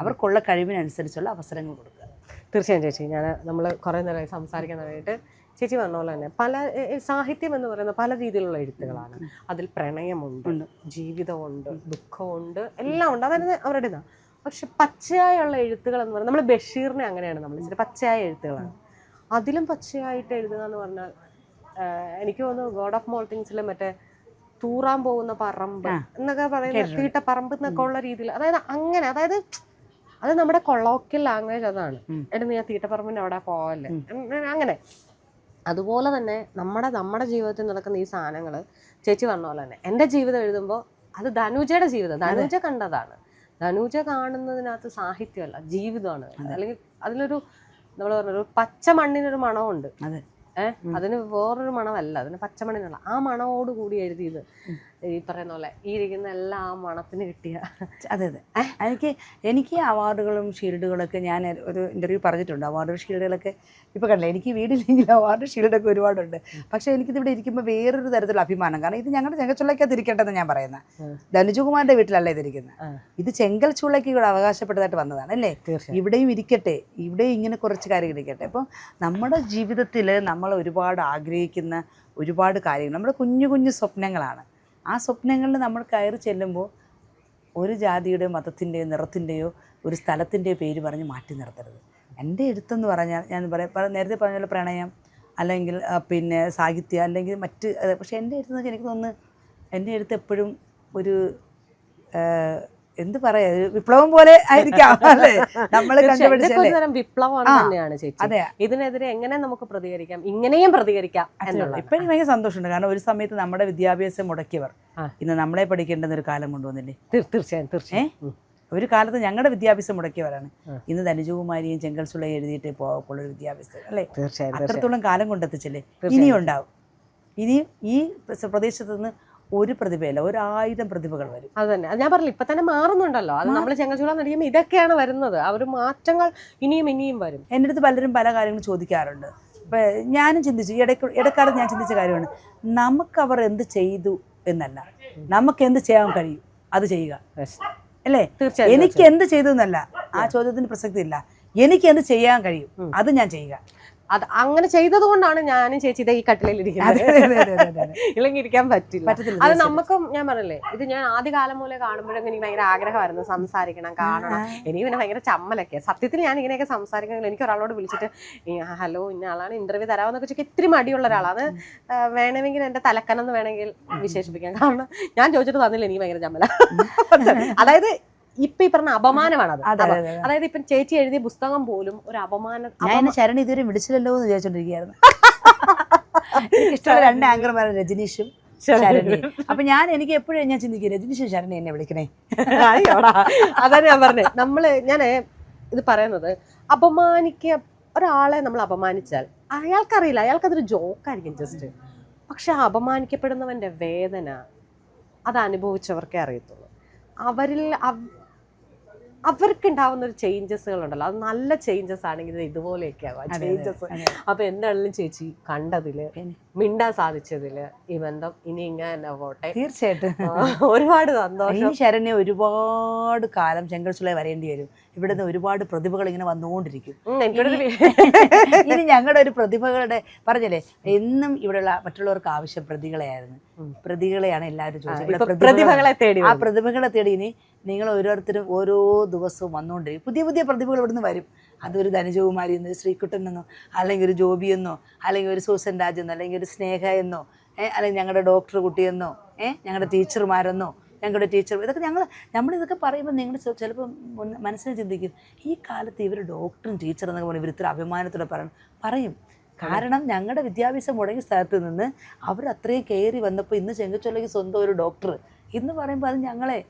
അവർക്കുള്ള കഴിവിനനുസരിച്ചുള്ള അവസരങ്ങൾ കൊടുക്കുക. തീർച്ചയായും ചേച്ചി, നമ്മൾ കുറേ നേരമായി സംസാരിക്കാനായിട്ട് ചേച്ചി പറഞ്ഞ പോലെ തന്നെ പല സാഹിത്യം എന്ന് പറയുന്ന പല രീതിയിലുള്ള എഴുത്തുകളാണ്. അതിൽ പ്രണയമുണ്ട്, ജീവിതമുണ്ട്, ദുഃഖമുണ്ട്, എല്ലാം ഉണ്ട്. അതായത് അവരുടെ ഇതാണ്. പക്ഷെ പച്ചയായുള്ള എഴുത്തുകൾ എന്ന് പറഞ്ഞാൽ നമ്മൾ ബഷീറിനെ അങ്ങനെയാണ് നമ്മൾ ഇച്ചിരി പച്ചയായ എഴുത്തുകളാണ്. അതിലും പച്ചയായിട്ട് എഴുതുക എന്ന് പറഞ്ഞാൽ എനിക്ക് തോന്നുന്നു ഗോഡ് ഓഫ് മോൾട്ടിങ്സിൽ മറ്റേ തൂറാൻ പോകുന്ന പറമ്പ് എന്നൊക്കെ പറയുന്ന തീട്ടപ്പറമ്പ് എന്നൊക്കെ ഉള്ള രീതിയിൽ, അതായത് അത് നമ്മുടെ കൊളോക്കിയൽ ലാംഗ്വേജ് അതാണ്. എടാ നീ ആ തീട്ടപ്പറമ്പിൻ്റെ അവിടെ പോവല്ലേ അങ്ങനെ. അതുപോലെ തന്നെ നമ്മുടെ ജീവിതത്തിൽ നടക്കുന്ന ഈ സാധനങ്ങൾ ചേച്ചി പറഞ്ഞ പോലെ തന്നെ എൻ്റെ ജീവിതം എഴുതുമ്പോൾ അത് ധനുജയുടെ ജീവിതം, ധനുജ കണ്ടതാണ്. ധനുജ കാണുന്നതിനകത്ത് സാഹിത്യമല്ല, ജീവിതമാണ്. അല്ലെങ്കിൽ അതിലൊരു നമ്മൾ പറഞ്ഞൊരു പച്ച മണ്ണിനൊരു മണമുണ്ട്. അതിന് വേറൊരു മണമല്ല, അതിന് പച്ചമണ്ണിനുള്ള ആ മണമോട് കൂടി എഴുതിയത് ഈ പറയുന്ന പോലെ ഈ ഇരിക്കുന്ന എല്ലാ ആ മണത്തിന് കിട്ടിയ. അതെ. എനിക്ക് അവാർഡുകളും ഷീൽഡുകളൊക്കെ ഞാൻ ഒരു ഇൻ്റർവ്യൂ പറഞ്ഞിട്ടുണ്ട്. അവാർഡ് ഷീൽഡുകളൊക്കെ ഇപ്പോൾ കണ്ടില്ല, എനിക്ക് വീട്ടിലെങ്കിലും അവാർഡ് ഷീൽഡൊക്കെ ഒരുപാടുണ്ട്. പക്ഷേ എനിക്കിതിവിടെ ഇരിക്കുമ്പോൾ വേറൊരു തരത്തിലുള്ള അഭിമാനം. കാരണം ഇത് ഞങ്ങളുടെ ചെങ്കൽച്ചുള്ളയ്ക്കകത്ത് ഇരിക്കേണ്ടതെന്ന് ഞാൻ പറയുന്നത്. ധനുജകുമാറിൻ്റെ വീട്ടിലല്ല ഇതിരിക്കുന്നത്. ഇത് ചെങ്കൽച്ചുള്ളയ്ക്ക് ഇവിടെ അവകാശപ്പെട്ടതായിട്ട് വന്നതാണ് അല്ലേ? ഇവിടെയും ഇരിക്കട്ടെ, ഇവിടെയും ഇങ്ങനെ കുറച്ച് കാര്യങ്ങൾ ഇരിക്കട്ടെ. അപ്പോൾ നമ്മുടെ ജീവിതത്തിൽ നമ്മൾ ഒരുപാട് ആഗ്രഹിക്കുന്ന ഒരുപാട് കാര്യങ്ങൾ നമ്മുടെ കുഞ്ഞു കുഞ്ഞു സ്വപ്നങ്ങളാണ്. ആ സ്വപ്നങ്ങളിൽ നമ്മൾ കയറി ചെല്ലുമ്പോൾ ഒരു ജാതിയുടെയോ മതത്തിൻ്റെയോ നിറത്തിൻ്റെയോ ഒരു സ്ഥലത്തിൻ്റെയോ പേര് പറഞ്ഞ് മാറ്റി നിർത്തരുത്. എൻ്റെ എഴുത്തെന്ന് പറഞ്ഞാൽ ഞാൻ നേരത്തെ പറഞ്ഞ പോലെ പ്രണയം അല്ലെങ്കിൽ പിന്നെ സാഹിത്യം അല്ലെങ്കിൽ മറ്റ്. പക്ഷേ എൻ്റെ എഴുത്തെന്ന് വെച്ചാൽ എനിക്ക് തോന്നുന്നു എൻ്റെ എഴുത്ത് എപ്പോഴും ഒരു എന്ത് പറയാ, വിപ്ലവം പോലെ ആയിരിക്കാം അല്ലേ? നമ്മൾ വിപ്ലവമാണ് തന്നെയാണ് ചേച്ചി. അതെ, ഇതിനെതിരെ എങ്ങനെ നമുക്ക് പ്രതികരിക്കാം, ഇങ്ങനെയും പ്രതികരിക്കാം എന്നുള്ള ഇപ്പോഴും ഭയങ്കര സന്തോഷമുണ്ട്. കാരണം ഒരു സമയത്ത് നമ്മുടെ വിദ്യാഭ്യാസം മുടക്കിയവർ ഇന്ന് നമ്മളെ പഠിക്കേണ്ടുന്ന ഒരു കാലം കൊണ്ടുവന്നില്ലേ? തീർച്ചയായും. ഒരു കാലത്ത് ഞങ്ങളുടെ വിദ്യാഭ്യാസം മുടക്കിയവരാണ് ഇന്ന് ധനുജകുമാരിയും ചെങ്കൽച്ചുള്ളയും എഴുതിയിട്ട് പോകാനുള്ള വിദ്യാഭ്യാസം അല്ലേ? അത്രത്തോളം കാലം കൊണ്ടെത്തിച്ചില്ലേ? ഇനിയും ഉണ്ടാവും. ഇനിയും ഈ പ്രദേശത്ത് നിന്ന് ഒരു പ്രതിഭയല്ല, 1000 പ്രതിഭകൾ വരും. അത് തന്നെ ഞാൻ പറഞ്ഞില്ല, ഇപ്പൊ തന്നെ മാറുന്നുണ്ടല്ലോ. അത് നമ്മൾ ചെങ്കൽച്ചുള്ള നടിക്കുമ്പോൾ ഇതൊക്കെയാണ് വരുന്നത്. ആ ഒരു മാറ്റങ്ങൾ ഇനിയും വരും. എൻ്റെ അടുത്ത് പലരും പല കാര്യങ്ങളും ചോദിക്കാറുണ്ട്. ഇപ്പം ഞാനും ചിന്തിച്ചു, ഇടക്കാലത്ത് ഞാൻ ചിന്തിച്ച കാര്യമാണ്, നമുക്കവർ എന്ത് ചെയ്തു എന്നല്ല, നമുക്ക് എന്ത് ചെയ്യാൻ കഴിയും അത് ചെയ്യുക അല്ലേ? എനിക്ക് എന്ത് ചെയ്തു എന്നല്ല, ആ ചോദ്യത്തിന് പ്രസക്തിയില്ല. എനിക്ക് എന്ത് ചെയ്യാൻ കഴിയും അത് ഞാൻ ചെയ്യുക. അത് അങ്ങനെ ചെയ്തത് കൊണ്ടാണ് ഞാനും ചേച്ചി ഈ കട്ടിലയിൽ ഇരിക്കുന്നത്. ഇല്ലെങ്കിൽ ഇരിക്കാൻ പറ്റില്ല. അത് നമുക്കും ഞാൻ പറഞ്ഞില്ലേ, ഇത് ഞാൻ ആദ്യകാലം മൂലം കാണുമ്പോഴൊക്കെ എനിക്ക് ഭയങ്കര ആഗ്രഹമായിരുന്നു സംസാരിക്കണം, കാണണം. എനിക്ക് പിന്നെ ഭയങ്കര ചമ്മലൊക്കെ. സത്യത്തിൽ ഞാൻ ഇങ്ങനെയൊക്കെ സംസാരിക്കണമെങ്കിൽ എനിക്ക് ഒരാളോട് വിളിച്ചിട്ട് ഹലോ ഇന്ന ആളാണ്, ഇന്റർവ്യൂ തരാമെന്നൊക്കെ വെച്ചാൽ ഇത്തിരി മടിയുള്ള ഒരാളാണ്. വേണമെങ്കിൽ എൻ്റെ തലക്കനെന്ന് വേണമെങ്കിൽ വിശേഷിപ്പിക്കാം. കാരണം ഞാൻ ചോദിച്ചിട്ട് തന്നില്ല, എനിക്ക് ഭയങ്കര ചമ്മല. അതായത് ഇപ്പൊ ഈ പറഞ്ഞ അപമാനമാണത്. അതെ, അതെ, അതെ. അതായത് ഇപ്പം ചേച്ചി എഴുതിയ പുസ്തകം പോലും ഒരു ഞാൻ എന്നെ ശരണി ഇതുവരെ വിളിച്ചില്ലല്ലോ എന്ന് വിചാരിച്ചോണ്ടിരിക്കുകയായിരുന്നു. ഇഷ്ടമുള്ള 2 ആങ്കർമാരും രജനീഷും ശരണി. അപ്പൊ എനിക്ക് എപ്പോഴും ഞാൻ ചിന്തിക്കും രജനീഷും ശരണി എന്നെ വിളിക്കണേ. അതാണ് ഞാൻ പറഞ്ഞത്. ഞാൻ ഇത് പറയുന്നത്, ഒരാളെ നമ്മൾ അപമാനിച്ചാൽ അയാൾക്കറിയില്ല, അയാൾക്കതൊരു ജോക്കായിരിക്കും ജസ്റ്റ്. പക്ഷെ ആ അപമാനിക്കപ്പെടുന്നവന്റെ വേദന അത് അനുഭവിച്ചവർക്കേ അറിയത്തുള്ളൂ. അവർക്ക് ഉണ്ടാവുന്ന ഒരു ചേഞ്ചസുകൾ ഉണ്ടല്ലോ, അത് നല്ല ചേഞ്ചസ് ആണെങ്കിൽ ഇതുപോലെയൊക്കെ ആവാം ചേഞ്ചസ്. അപ്പൊ എന്താണെങ്കിലും ചേച്ചി കണ്ടതില്, മിണ്ടാൻ സാധിച്ചതില്, ഈ ബന്ധം ഇനി ഇങ്ങനെ തന്നെ പോട്ടെ. തീർച്ചയായിട്ടും ഒരുപാട് സന്തോഷം. ഇനി ശരണ്യ ഒരുപാട് കാലം ചെങ്കൽച്ചുളയിൽ വരേണ്ടി വരും. ഇവിടുന്ന് ഒരുപാട് പ്രതിഭകൾ ഇങ്ങനെ വന്നുകൊണ്ടിരിക്കും. ഇനി ഞങ്ങളുടെ ഒരു പ്രതിഭകളുടെ പറഞ്ഞല്ലേ, എന്നും ഇവിടെയുള്ള മറ്റുള്ളവർക്ക് ആവശ്യം പ്രതികളെയായിരുന്നു. പ്രതികളെയാണ് എല്ലാവരും ചോദിച്ചത്. പ്രതിഭകളെ തേടി, ആ പ്രതിഭകളെ തേടി ഇനി നിങ്ങൾ ഓരോരുത്തരും ഓരോ ദിവസവും വന്നുകൊണ്ടിരിക്കും. പുതിയ പുതിയ പ്രതിഭകൾ ഇവിടുന്ന് വരും. അതൊരു ധനജകുമാരി എന്നോ, ശ്രീകുട്ടൻ എന്നോ, അല്ലെങ്കിൽ ഒരു ജോബി എന്നോ, അല്ലെങ്കിൽ ഒരു സൂസൻ രാജ് എന്നോ, അല്ലെങ്കിൽ ഒരു സ്നേഹ എന്നോ, അല്ലെങ്കിൽ ഞങ്ങളുടെ ഡോക്ടർ കുട്ടിയെന്നോ, ഞങ്ങളുടെ ടീച്ചർമാരെന്നോ, ഞങ്ങളുടെ ടീച്ചർ, ഇതൊക്കെ നമ്മളിതൊക്കെ പറയുമ്പോൾ നിങ്ങൾ ചിലപ്പോൾ മനസ്സിൽ ചിന്തിക്കും, ഈ കാലത്ത് ഇവർ ഡോക്ടറും ടീച്ചർ എന്നൊക്കെ പറഞ്ഞാൽ ഇവർ ഇത്ര അഭിമാനത്തോടെ പറയും. കാരണം ഞങ്ങളുടെ വിദ്യാഭ്യാസം മുടങ്ങിയ സ്ഥലത്ത് നിന്ന് അവർ അത്രയും കയറി വന്നപ്പോൾ ഇന്ന് ചെങ്കൽച്ചുളയ്ക്ക് സ്വന്തം ഒരു ഡോക്ടർ എന്ന് പറയുമ്പോൾ അത് ഞങ്ങളെ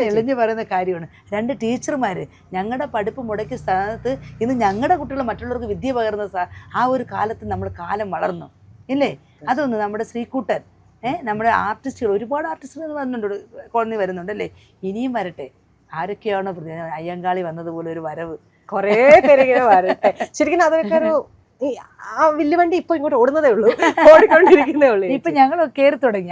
എളിഞ്ഞു പറയുന്ന കാര്യമാണ്. 2 ടീച്ചർമാർ ഞങ്ങളുടെ പഠിപ്പ് മുടക്കിയ സ്ഥാനത്ത് ഇന്ന് ഞങ്ങളുടെ കുട്ടികൾ മറ്റുള്ളവർക്ക് വിദ്യ പകർന്ന ആ ഒരു കാലത്ത് നമ്മൾ കാലം വളർന്നു ഇല്ലേ. അതൊന്ന് നമ്മുടെ ശ്രീകുട്ടൻ, നമ്മുടെ ആർട്ടിസ്റ്റുകൾ, ഒരുപാട് ആർട്ടിസ്റ്റുകൾ വരുന്നുണ്ട്, കോളനി വരുന്നുണ്ടല്ലേ. ഇനിയും വരട്ടെ. ആരൊക്കെയാണോ അയ്യങ്കാളി വന്നതുപോലെ ഒരു വരവ്, കുറേ പേരിങ്ങനെ വരട്ടെ. ശരിക്കും അതൊക്കെ ഒരു ആ വില്ലുവണ്ടി ഇപ്പൊ ഇങ്ങോട്ട് ഓടുന്നതേ ഉള്ളൂ, ഓടിക്കൊണ്ടിരിക്കുന്നേ ഉള്ളൂ. ഇപ്പൊ ഞങ്ങൾ കയറി തുടങ്ങി,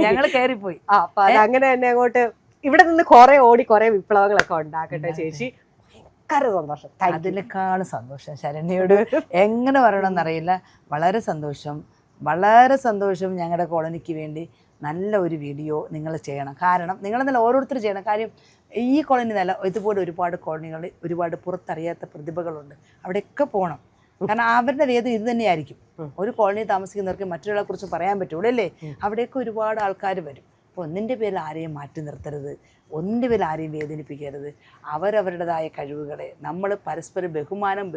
ഞങ്ങൾ കയറിപ്പോയി. അപ്പൊ അതങ്ങനെ തന്നെ അങ്ങോട്ട് ഇവിടെ നിന്ന് കുറെ ഓടി കുറെ വിപ്ലവങ്ങളൊക്കെ ഉണ്ടാക്കട്ടെ ചേച്ചി. ഭയങ്കര സന്തോഷം. അതിനേക്കാളും സന്തോഷം ശരണ്യയോട് എങ്ങനെ പറയണമെന്നറിയില്ല. വളരെ സന്തോഷം, വളരെ സന്തോഷം. ഞങ്ങളുടെ കോളനിക്ക് വേണ്ടി നല്ല ഒരു വീഡിയോ നിങ്ങൾ ചെയ്യണം. കാരണം നിങ്ങളെന്നല്ല ഓരോരുത്തർ ചെയ്യണം. കാര്യം ഈ കോളനി നല്ല ഇതുപോലെ ഒരുപാട് കോളനികൾ, ഒരുപാട് പുറത്തറിയാത്ത പ്രതിഭകളുണ്ട്. അവിടെയൊക്കെ പോകണം. കാരണം അവരുടെ വേദന ഇത് തന്നെയായിരിക്കും. ഒരു കോളനി താമസിക്കുന്നവർക്ക് മറ്റൊരാളെ കുറിച്ച് പറയാൻ പറ്റുള്ളൂ അല്ലേ. അവിടെയൊക്കെ ഒരുപാട് ആൾക്കാർ വരും. അപ്പോൾ ഒന്നിൻ്റെ പേരിൽ ആരെയും മാറ്റി നിർത്തരുത്, ഒന്നിൻ്റെ പേരിൽ ആരെയും വേദനിപ്പിക്കരുത്. അവരവരുടേതായ കഴിവുകളെ നമ്മൾ പരസ്പരം ബഹുമാനം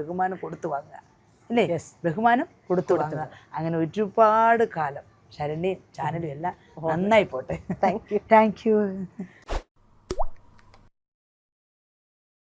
കൊടുത്തു വാങ്ങുക അല്ലേ. ബഹുമാനം കൊടുത്തു വാങ്ങുക. അങ്ങനെ ഒരുപാട് കാലം ശരണ്യയും ചാനലും എല്ലാം നന്നായി പോട്ടെ. Thank you.